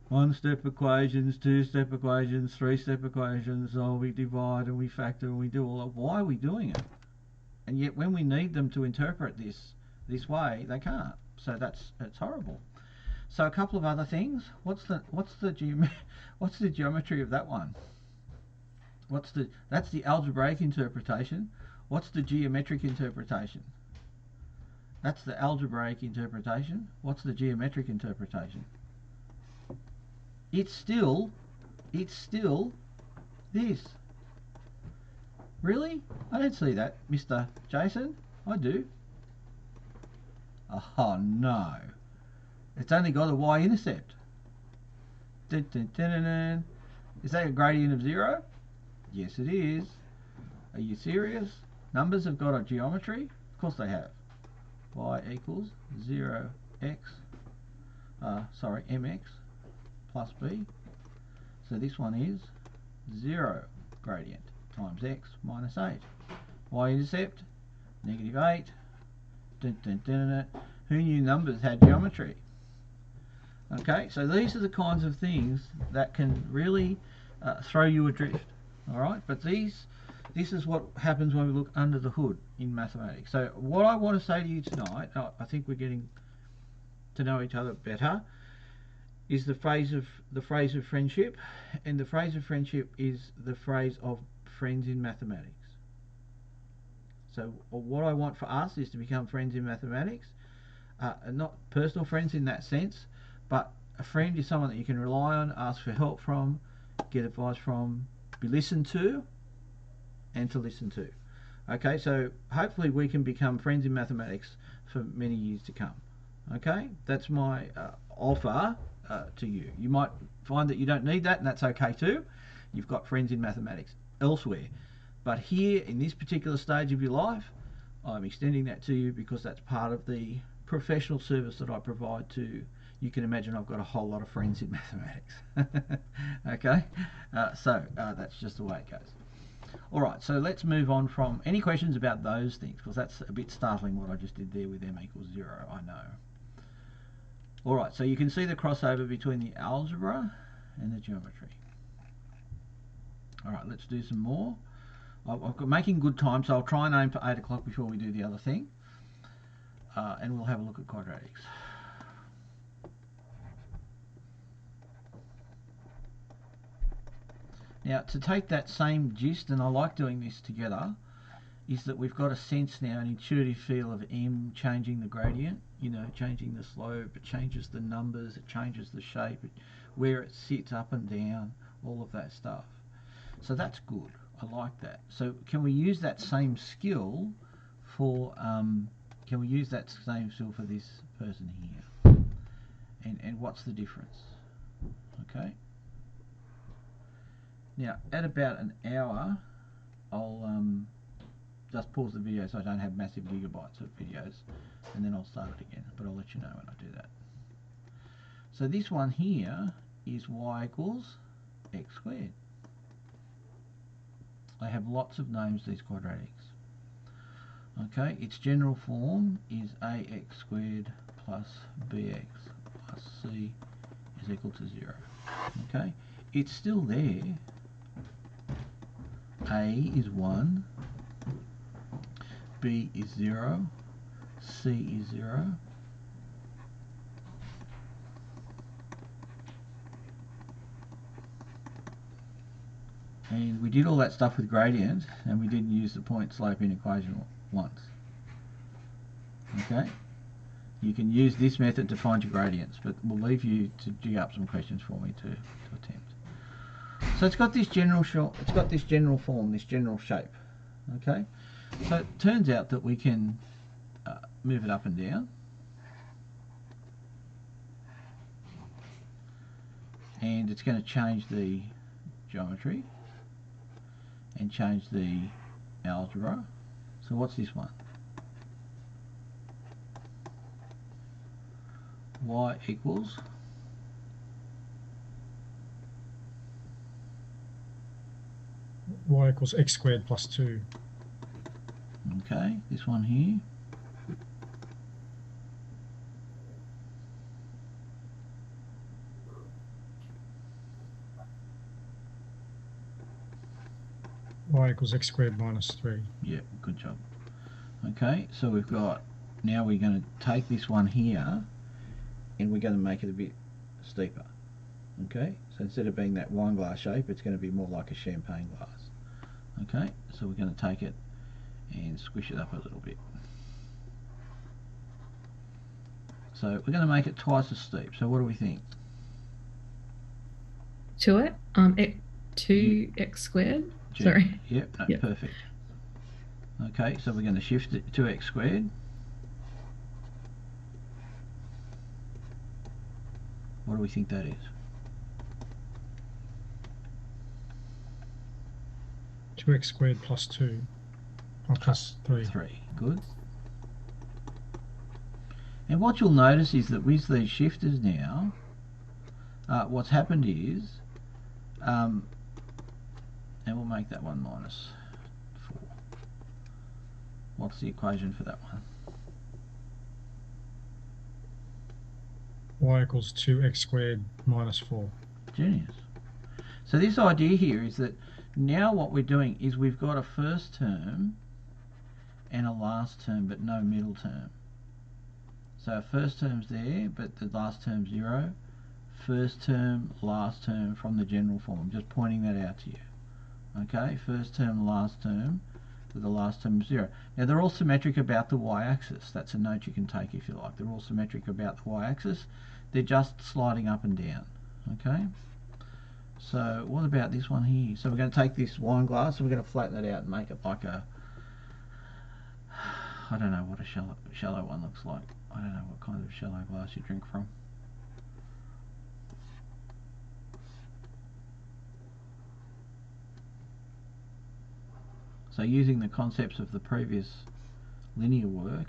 one-step equations, two-step equations, three-step equations, oh, we divide and we factor and we do all that. Why are we doing it? And yet when we need them to interpret this way, they can't. So that's horrible. So a couple of other things. What's the geometry of that one? That's the algebraic interpretation. What's the geometric interpretation? That's the algebraic interpretation. What's the geometric interpretation? It's still this. Really? I don't see that, Mr. Jason. I do. Oh no. It's only got a y-intercept. Dun, dun, dun, dun, dun. Is that a gradient of 0? Yes, it is. Are you serious? Numbers have got a geometry? Of course they have. Y equals 0x. sorry, mx plus b. So this one is 0 gradient times x minus 8. Y-intercept, negative 8. Dun, dun, dun, dun. Who knew numbers had geometry? Okay, so these are the kinds of things that can really throw you adrift. All right, but this is what happens when we look under the hood in mathematics. So what I want to say to you tonight, I think we're getting to know each other better, is the phrase of friendship, and the phrase of friendship is the phrase of friends in mathematics. So what I want for us is to become friends in mathematics, not personal friends in that sense, but a friend is someone that you can rely on, ask for help from, get advice from, be listened to, and to listen to. Okay, so hopefully we can become friends in mathematics for many years to come. Okay, that's my offer to you. You might find that you don't need that, and that's okay too. You've got friends in mathematics elsewhere. But here, in this particular stage of your life, I'm extending that to you because that's part of the professional service that I provide to. You can imagine I've got a whole lot of friends in mathematics. Okay, so that's just the way it goes. All right, so let's move on from any questions about those things, because that's a bit startling what I just did there with m equals 0, I know. All right, so you can see the crossover between the algebra and the geometry. All right, let's do some more. I've got making good time, so I'll try and aim for 8 o'clock before we do the other thing. And we'll have a look at quadratics. Now, to take that same gist, and I like doing this together, is that we've got a sense now, an intuitive feel of m changing the gradient, you know, changing the slope, it changes the numbers, it changes the shape, where it sits up and down, all of that stuff. So that's good. I like that. So can we use that same skill for this person here? And what's the difference? Okay. Now at about an hour, I'll just pause the video so I don't have massive gigabytes of videos, and then I'll start it again. But I'll let you know when I do that. So this one here is y equals x squared. They have lots of names, these quadratics. Okay, its general form is ax squared plus bx plus c is equal to 0. Okay, it's still there. A is 1, b is 0, c is 0, and we did all that stuff with gradient, and we didn't use the point slope inequation once. Okay, you can use this method to find your gradients, but we'll leave you to dig up some questions for me to attempt. So it's got this general form, this general shape. Okay, so it turns out that we can move it up and down, and it's going to change the geometry and change the algebra. So what's this one? Y equals x squared plus 2. Okay, this one here. Y equals x squared minus 3. Yeah, good job. Okay, so we've got, now we're going to take this one here and we're going to make it a bit steeper. Okay, so instead of being that wine glass shape, it's going to be more like a champagne glass. Okay, so we're going to take it and squish it up a little bit. So we're going to make it twice as steep. So what do we think? To it, 2x squared. Sorry. Yep, no, yep. Perfect. Okay, so we're going to shift it to x squared. What do we think that is? 2x squared plus 2, or plus 3. 3, good. And what you'll notice is that with these shifters now, what's happened is, and we'll make that one minus 4. What's the equation for that one? Y equals 2x squared minus 4. Genius. So this idea here is that now what we're doing is we've got a first term and a last term, but no middle term. So our first term's there, but the last term's 0. First term, last term from the general form. I'm just pointing that out to you. Okay, first term, last term, with the last term 0. Now they're all symmetric about the y-axis. That's a note you can take if you like. They're all symmetric about the y-axis. They're just sliding up and down. Okay. So what about this one here? So we're going to take this wine glass and we're going to flatten it out and make it like a, I don't know what a shallow one looks like. I don't know what kind of shallow glass you drink from. So using the concepts of the previous linear work,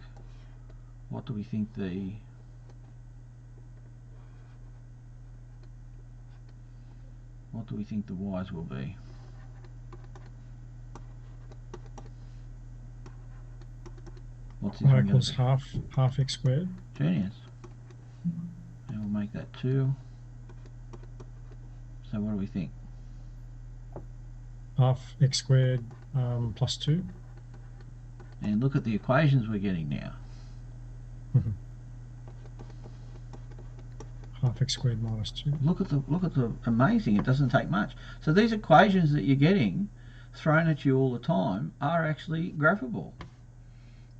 what do we think the y's will be? What's this Y one equals gonna half x squared. be? Genius. And we'll make that 2. So what do we think? Half x squared plus 2. And look at the equations we're getting now. Half x squared minus 2. Look at the amazing. It doesn't take much. So these equations that you're getting thrown at you all the time are actually graphable.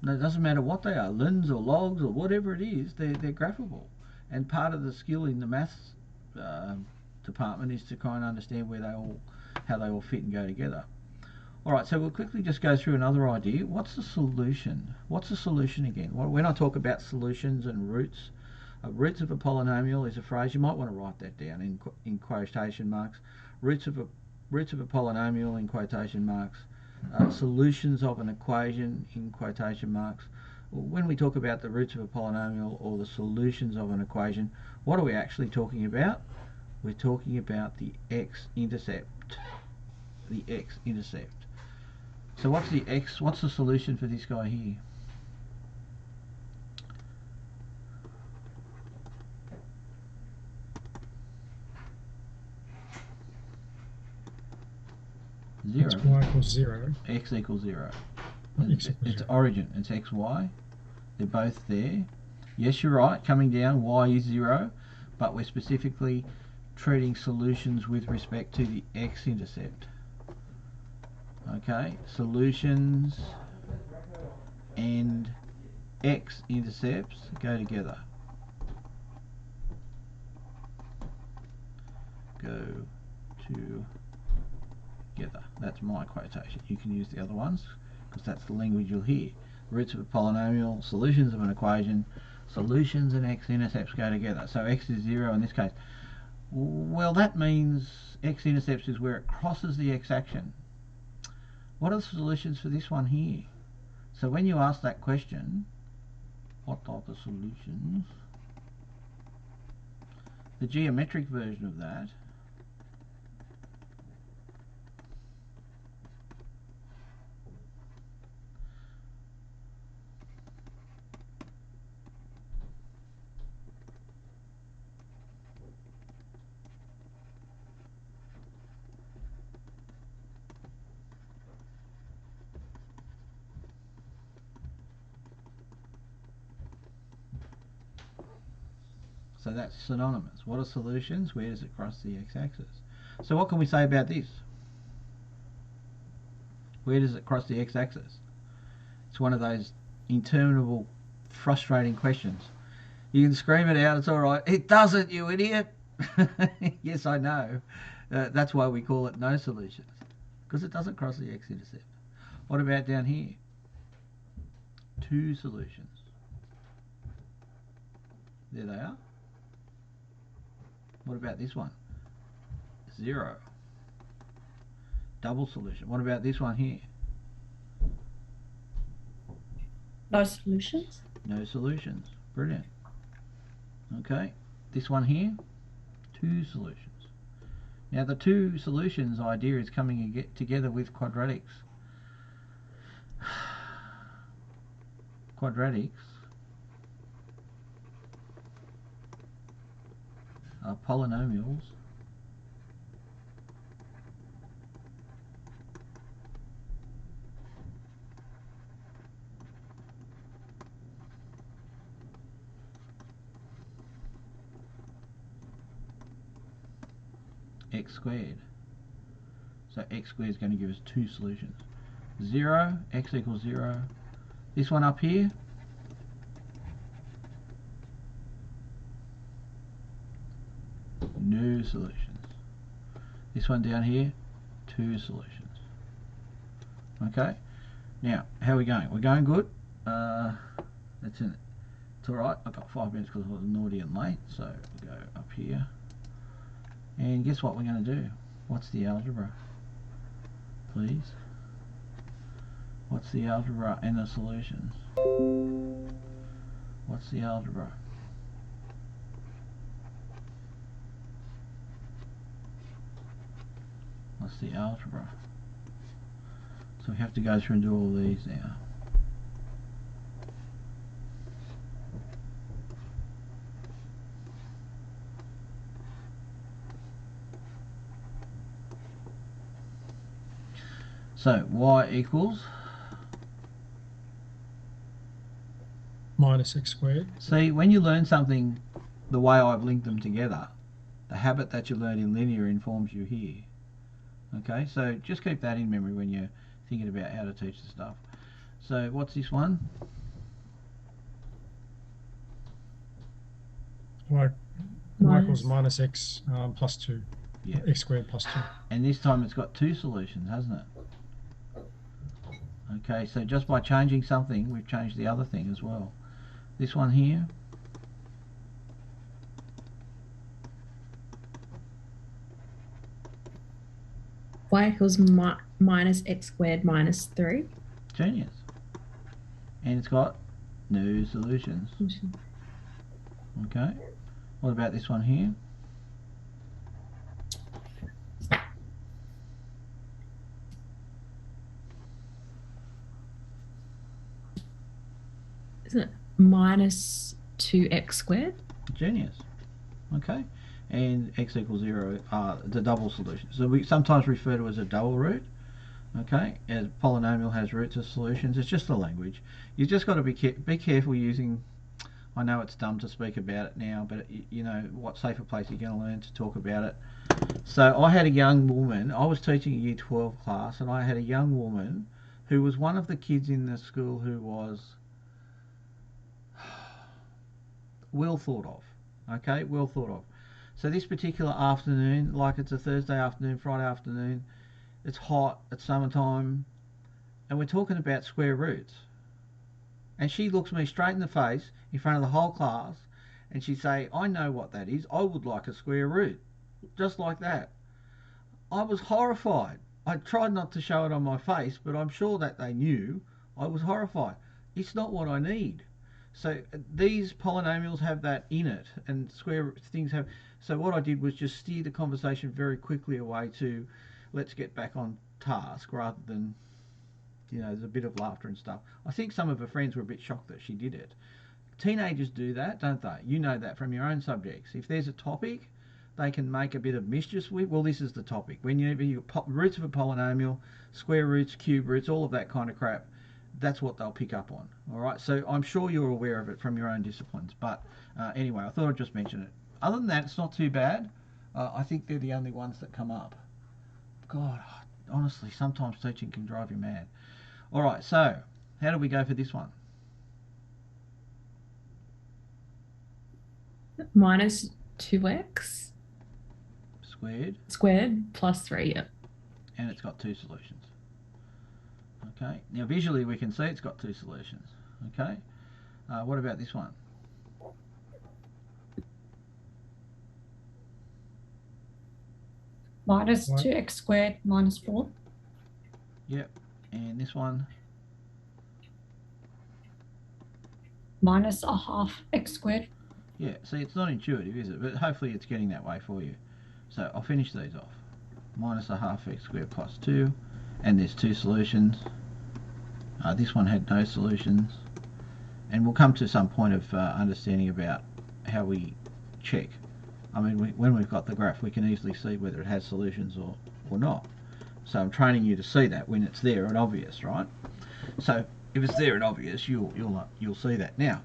Now, it doesn't matter what they are, lins or logs or whatever it is, they're graphable. And part of the skill in the maths department is to try and understand how they all fit and go together. Alright, so we'll quickly just go through another idea. What's the solution? What's the solution again? When I talk about solutions and roots, roots of a polynomial is a phrase, you might want to write that down in quotation marks. Roots of a polynomial in quotation marks. Solutions of an equation in quotation marks. When we talk about the roots of a polynomial or the solutions of an equation, what are we actually talking about? We're talking about the x-intercept. The x-intercept. So what's the solution for this guy here? Zero. Y equals 0. X equals 0. X equals It's 0. origin. It's x, y. They're both there. Yes, you're right. Coming down, y is 0, but we're specifically treating solutions with respect to the x-intercept. Okay, solutions and x-intercepts go together. Go together. That's my quotation. You can use the other ones because that's the language you'll hear. Roots of a polynomial, solutions of an equation, solutions and x-intercepts go together. So x is 0 in this case. Well, that means x-intercepts is where it crosses the x-action. What are the solutions for this one here? So when you ask that question, what are the solutions? The geometric version of that so that's synonymous. What are solutions? Where does it cross the x-axis? So what can we say about this? Where does it cross the x-axis? It's one of those interminable, frustrating questions. You can scream it out, it's alright. It doesn't, you idiot! Yes, I know. That's why we call it no solutions. Because it doesn't cross the x-intercept. What about down here? 2 solutions. There they are. What about this one? 0. Double solution. What about this one here? No solutions. No solutions. Brilliant. Okay, this one here, 2 solutions. Now the 2 solutions idea is coming together with quadratics. Quadratics are polynomials x squared. So x squared is going to give us 2 solutions. 0, x equals 0. This one up here, no solutions. This one down here, 2 solutions. Okay, now how are we going? We're going good. That's in it. It's alright, I've got 5 minutes because I was naughty and late, so we'll go up here. And guess what we're going to do? What's the algebra? Please. What's the algebra and the solutions? What's the algebra? What's the algebra? So we have to go through and do all these now. So y equals, minus x squared. see, when you learn something the way I've linked them together, the habit that you learned in linear informs you here. Okay, so just keep that in memory when you're thinking about how to teach the stuff. So what's this one? Y equals minus x plus 2. Yeah. X squared plus 2. And this time it's got 2 solutions, hasn't it? Okay, so just by changing something, we've changed the other thing as well. This one here, Y equals minus x squared minus 3. genius. And it's got no solutions. Okay, what about this one here? Isn't it minus 2x squared? Genius. Okay, and x equals 0 are the double solutions. So we sometimes refer to as a double root. Okay, as polynomial has roots of solutions. It's just the language. You just got to be careful using. I know it's dumb to speak about it now, but you know what safer place you're going to learn to talk about it. So I had a young woman. I was teaching a year 12 class, and I had a young woman who was one of the kids in the school who was well thought of. Okay, well thought of. So this particular afternoon, like it's a Thursday afternoon, Friday afternoon, it's hot, it's summertime, and we're talking about square roots. And she looks me straight in the face in front of the whole class, and she'd say, I know what that is. I would like a square root. Just like that. I was horrified. I tried not to show it on my face, but I'm sure that they knew. I was horrified. It's not what I need. So these polynomials have that in it, and square things have. So what I did was just steer the conversation very quickly away to, let's get back on task, rather than, you know, there's a bit of laughter and stuff. I think some of her friends were a bit shocked that she did it. Teenagers do that, don't they? You know that from your own subjects. If there's a topic they can make a bit of mischief with, well, this is the topic. When you roots of a polynomial, square roots, cube roots, all of that kind of crap, that's what they'll pick up on. All right, so I'm sure you're aware of it from your own disciplines. But anyway, I thought I'd just mention it. Other than that, it's not too bad. I think they're the only ones that come up. God, honestly, sometimes teaching can drive you mad. All right, so how do we go for this one? Minus 2x Squared. plus 3, yeah. And it's got 2 solutions. Okay, now visually we can see it's got 2 solutions. Okay, what about this one? Minus 2x squared minus 4. Yep, and this one? minus a half x squared. Yeah, see, it's not intuitive, is it? But hopefully it's getting that way for you. So I'll finish these off. Minus a half x squared plus 2. And there's two solutions. This one had no solutions. And we'll come to some point of understanding about how we check. I mean, when we've got the graph, we can easily see whether it has solutions or not. So I'm training you to see that when it's there and obvious, right? So if it's there and obvious, you'll see that. Now,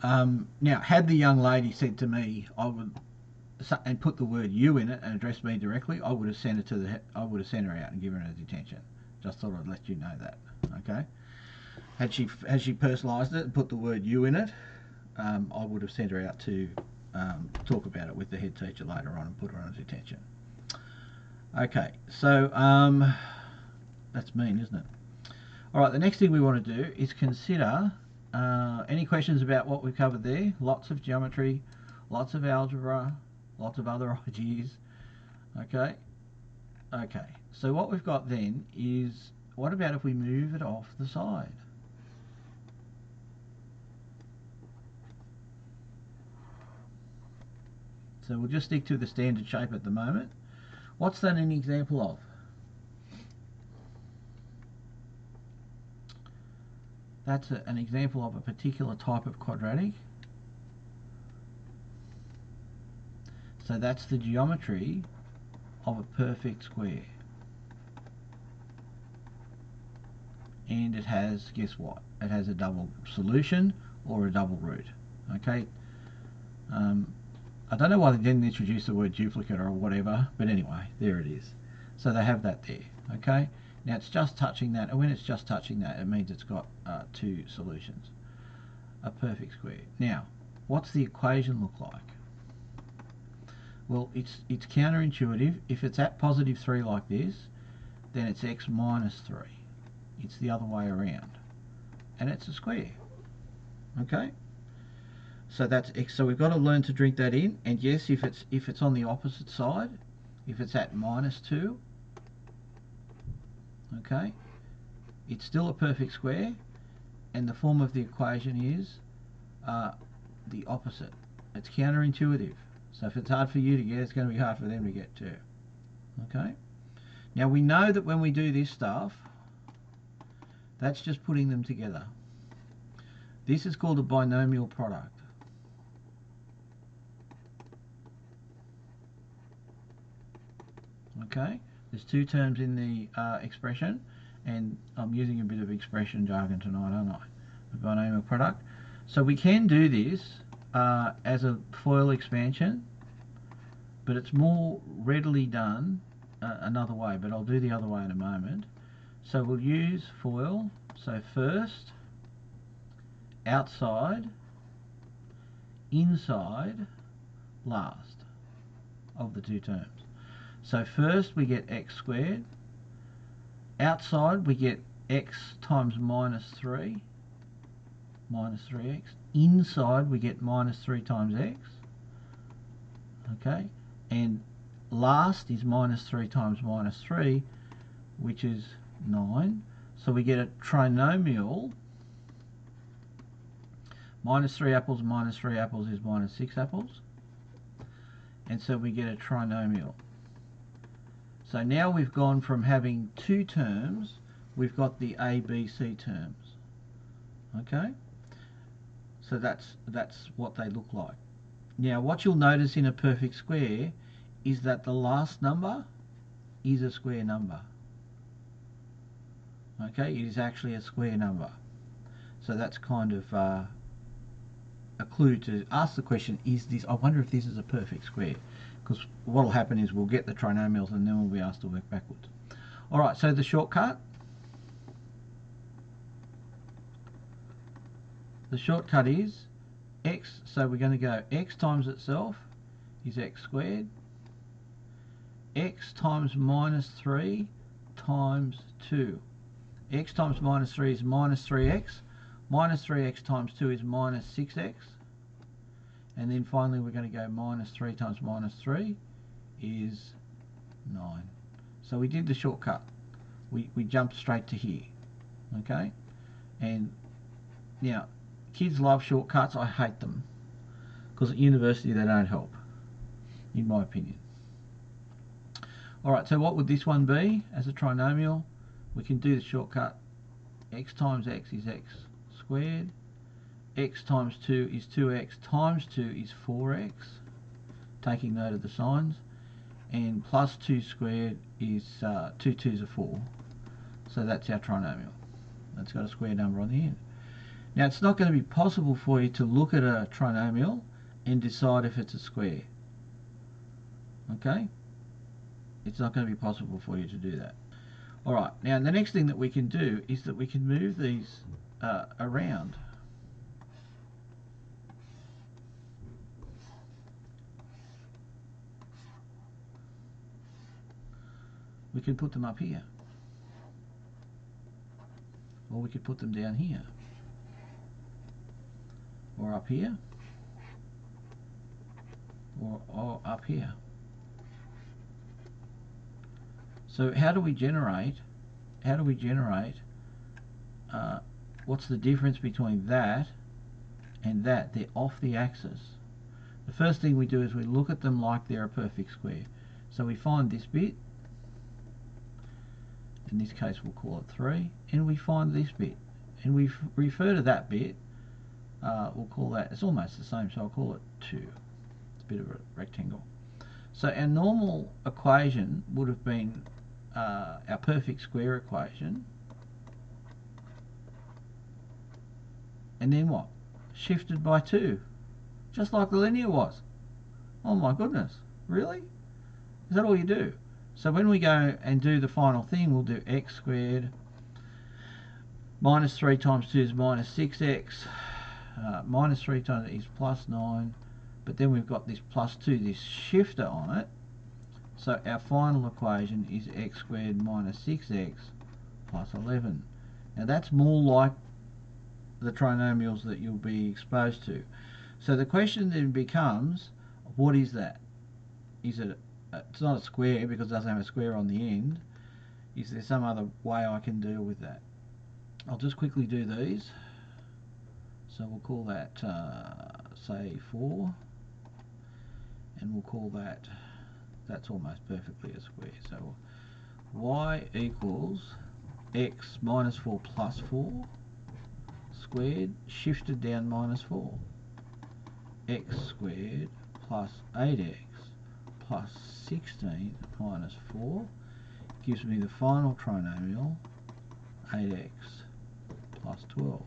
had the young lady said to me, and put the word "you" in it and addressed me directly, I would have sent her out and given her detention. Just thought I'd let you know that. Okay. Had she personalised it and put the word "you" in it, I would have sent her out to talk about it with the head teacher later on and put her on detention. Okay, so that's mean, isn't it? All right, the next thing we want to do is consider any questions about what we've covered there. Lots of geometry, lots of algebra, lots of other ideas. Okay, so what we've got then is, what about if we move it off the side? So we'll just stick to the standard shape at the moment. What's that an example of? That's an example of a particular type of quadratic. So that's the geometry of a perfect square. And it has, guess what? It has a double solution or a double root. Okay. I don't know why they didn't introduce the word duplicate or whatever, but anyway, there it is. So they have that there. Okay. Now it's just touching that, and when it's just touching that, it means it's got two solutions. A perfect square. Now, what's the equation look like? Well, it's counterintuitive. If it's at positive 3 like this, then it's x minus 3. It's the other way around. And it's a square. Okay? So that's x. So we've got to learn to drink that in. And yes, if it's on the opposite side, if it's at minus 2, okay, it's still a perfect square, and the form of the equation is the opposite. It's counterintuitive. So if it's hard for you to get, it's going to be hard for them to get too. Okay? Now we know that when we do this stuff, that's just putting them together. This is called a binomial product. Okay? There's two terms in the expression, and I'm using a bit of expression jargon tonight, aren't I? A binomial product. So we can do this as a FOIL expansion, but it's more readily done another way, but I'll do the other way in a moment. So we'll use FOIL. So first, outside, inside, last of the two terms. So first we get x squared. Outside we get x times minus 3, minus 3x. Inside we get minus 3 times x. Okay, and last is minus 3 times minus 3, which is 9. So we get a trinomial. Minus 3 apples minus 3 apples is minus 6 apples. And so we get a trinomial. So now we've gone from having two terms, we've got the A, B, C terms. Okay? So that's what they look like. Now what you'll notice in a perfect square is that the last number is a square number. Okay? It is actually a square number. So that's kind of a clue to ask the question, is this, I wonder if this is a perfect square. Because what will happen is we'll get the trinomials and then we'll be asked to work backwards. Alright, so the shortcut. The shortcut is x, so we're going to go x times itself is x squared. X times minus 3 times 2. X times minus 3 is minus 3x. Minus 3x times 2 is minus 6x. And then finally we're going to go minus 3 times minus 3 is 9. So we did the shortcut. We jumped straight to here. Okay? And Now, kids love shortcuts. I hate them because at university they don't help, in my opinion. Alright, so what would this one be as a trinomial? We can do the shortcut. X times x is x squared. X times 2 is 2x times 2 is 4x. Taking note of the signs. And plus 2 squared is 2 2s are 4. So that's our trinomial. That's got a square number on the end. Now it's not going to be possible for you to look at a trinomial and decide if it's a square. Okay? It's not going to be possible for you to do that. Alright, now the next thing that we can do is that we can move these around. We can put them up here. Or we could put them down here. Or up here. Or up here. So how do we generate what's the difference between that and that? They're off the axis. The first thing we do is we look at them like they're a perfect square. So we find this bit, in this case we'll call it 3, and we find this bit, and we refer to that bit, we'll call that, it's almost the same, so I'll call it 2. It's a bit of a rectangle. So our normal equation would have been our perfect square equation, and then what? Shifted by 2, just like the linear was. Oh my goodness, really? Is that all you do? So when we go and do the final thing, we'll do x squared minus 3 times 2 is minus 6x, minus 3 times is plus 9, but then we've got this plus 2, this shifter on it. So our final equation is x squared minus 6x plus 11. Now that's more like the trinomials that you'll be exposed to. So the question then becomes, what is that? Is it, it's not a square because it doesn't have a square on the end. Is there some other way I can deal with that? I'll just quickly do these. So we'll call that, say 4. And we'll call that, that's almost perfectly a square. So y equals x minus 4 plus 4 squared, shifted down minus 4. X squared plus 8x plus 16 minus 4 gives me the final trinomial 8x plus 12.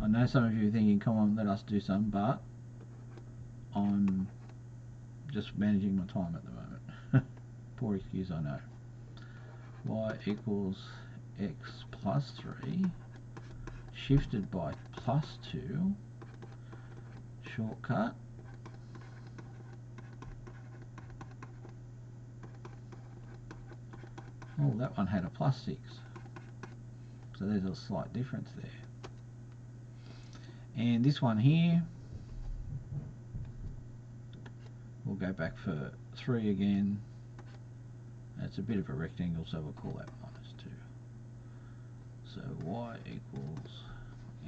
I know some of you are thinking, come on, let us do some, but I'm just managing my time at the moment. Poor excuse, I know. Y equals x plus 3 shifted by plus 2, shortcut, oh, that one had a plus 6, so there's a slight difference there. And this one here, we'll go back for 3 again. It's a bit of a rectangle, so we'll call that minus 2. So y equals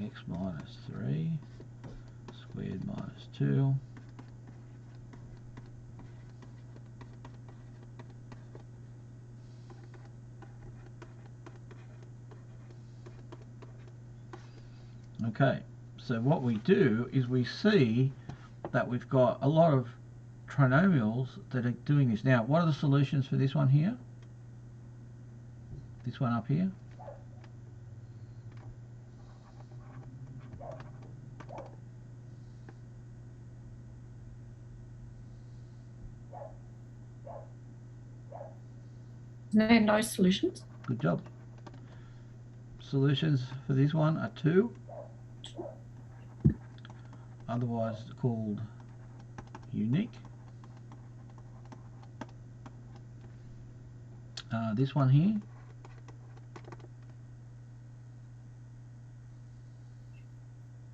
x minus 3 squared minus 2. Okay, so what we do is we see that we've got a lot of trinomials that are doing this. Now, what are the solutions for this one here? This one up here? No solutions. Good job. Solutions for this one are 2, otherwise called unique. This one here,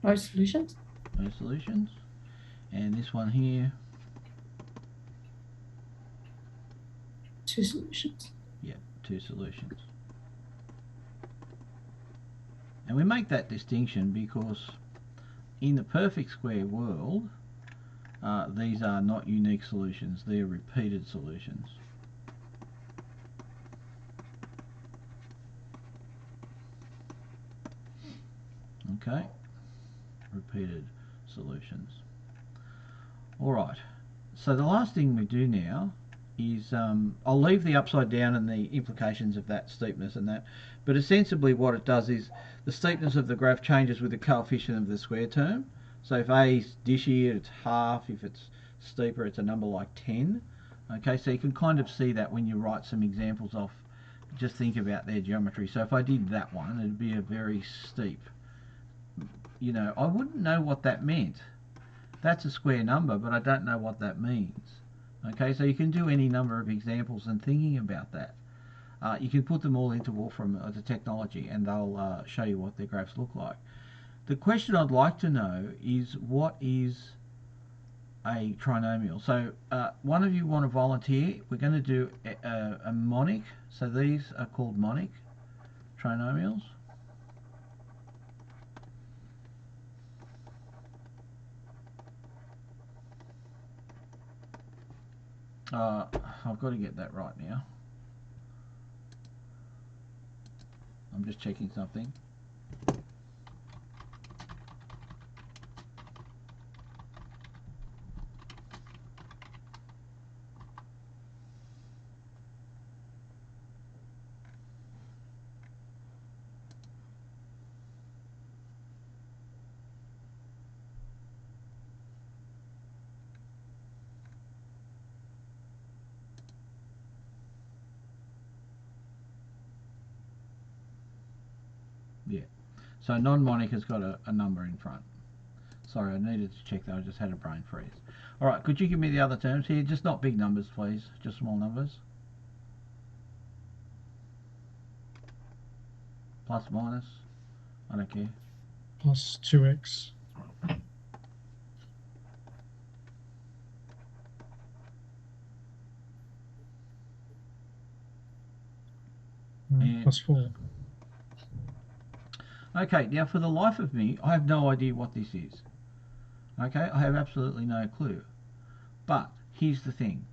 No solutions. no solutions. And this one here, 2 solutions. yeah, 2 two solutions. And we make that distinction because in the perfect square world, these are not unique solutions, they're repeated solutions. Okay, repeated solutions. Alright, so the last thing we do now is, I'll leave the upside down and the implications of that steepness and that, but ostensibly what it does is the steepness of the graph changes with the coefficient of the square term. So if A is dishy, it's half. If it's steeper, it's a number like 10. Okay, so you can kind of see that when you write some examples off, just think about their geometry. So if I did that one, it'd be a very steep. You know, I wouldn't know what that meant. That's a square number, but I don't know what that means. Okay, so you can do any number of examples and thinking about that. You can put them all into Wolfram as a technology and they'll show you what their graphs look like. The question I'd like to know is, what is a trinomial? So one of you want to volunteer? We're going to do a monic. So these are called monic trinomials. I've got to get that right now. I'm just checking something. Yeah, so non-monic has got a number in front. Sorry, I needed to check that. I just had a brain freeze. Alright, could you give me the other terms here? Just not big numbers, please. Just small numbers. Plus, minus. I don't care. Plus 2x. Yeah. Plus 4. Okay, now for the life of me, I have no idea what this is. Okay, I have absolutely no clue. But here's the thing.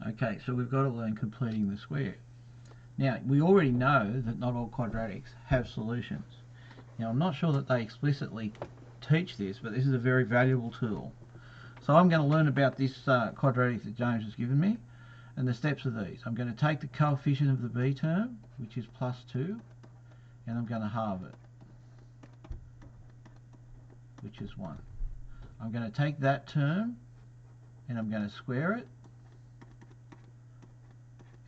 Okay, so we've got to learn completing the square. Now, we already know that not all quadratics have solutions. Now, I'm not sure that they explicitly teach this, but this is a very valuable tool. So I'm going to learn about this quadratic that James has given me, and the steps of these. I'm going to take the coefficient of the b term, which is plus 2, and I'm going to halve it, which is 1. I'm going to take that term, and I'm going to square it,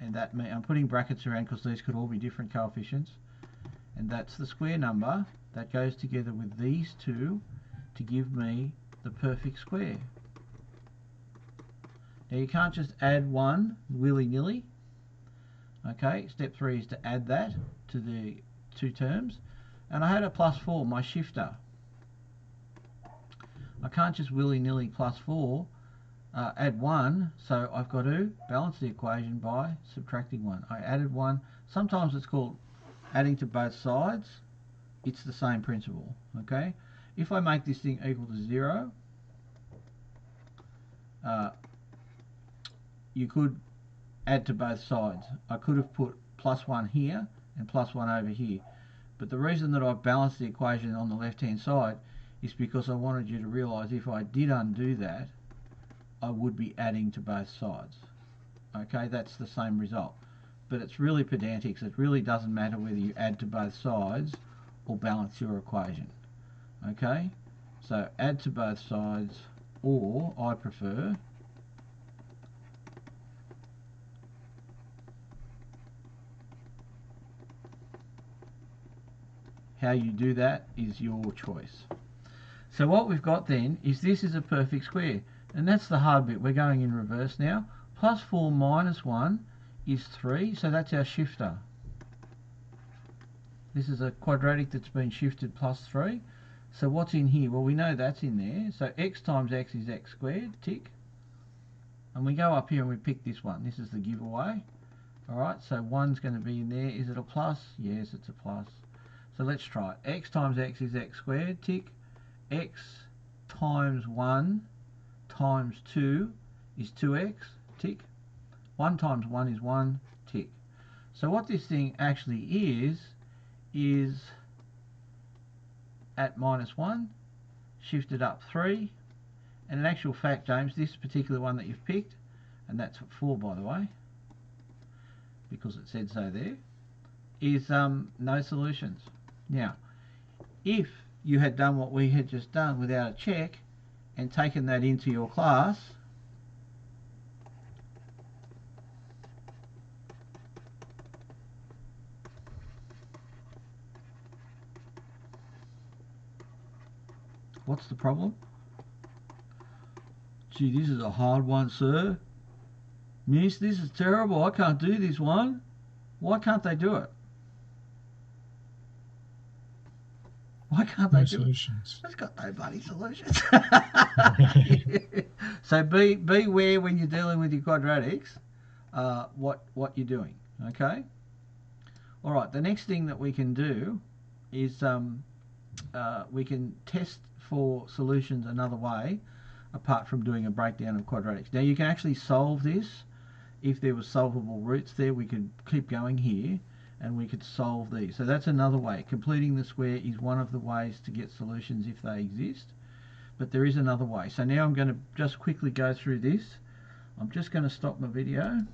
and that I'm putting brackets around because these could all be different coefficients, and that's the square number that goes together with these two to give me the perfect square. Now you can't just add 1 willy-nilly. Okay, step 3 is to add that to the two terms, and I had a plus 4, my shifter. I can't just willy-nilly plus 4 add 1, so I've got to balance the equation by subtracting 1. I added 1. Sometimes it's called adding to both sides. It's the same principle. Okay, if I make this thing equal to 0, you could add to both sides. I could have put plus 1 here and plus 1 over here, but the reason that I've balanced the equation on the left hand side is because I wanted you to realise if I did undo that, I would be adding to both sides. Okay, that's the same result, but it's really pedantic, so it really doesn't matter whether you add to both sides or balance your equation. Okay, so add to both sides, or I prefer How you do that is your choice. So what we've got then is this is a perfect square, and that's the hard bit. We're going in reverse now. Plus 4 minus 1 is 3, so that's our shifter. This is a quadratic that's been shifted plus 3. So what's in here? Well, we know that's in there. So x times x is x squared, tick. And we go up here and we pick this one. This is the giveaway. Alright, so 1's going to be in there. Is it a plus? Yes, it's a plus. So let's try it. X times x is x squared, tick. X times 1 times 2 is 2x, tick. 1 times 1 is 1, tick. So what this thing actually is at minus 1, shifted up 3, and in actual fact, James, this particular one that you've picked, and that's 4 by the way, because it said so there, is no solutions. Now, if you had done what we had just done without a check and taken that into your class, what's the problem? Gee, this is a hard one, sir. Miss, this is terrible. I can't do this one. Why can't they do it? Why can't they do solutions. it? It's got no bloody solutions. So beware when you're dealing with your quadratics, what you're doing. Okay. All right. The next thing that we can do is we can test for solutions another way, apart from doing a breakdown of quadratics. Now you can actually solve this. If there was solvable roots there, we could keep going here and we could solve these. So that's another way. Completing the square is one of the ways to get solutions if they exist, but there is another way. So now I'm going to just quickly go through this. I'm just going to stop my video.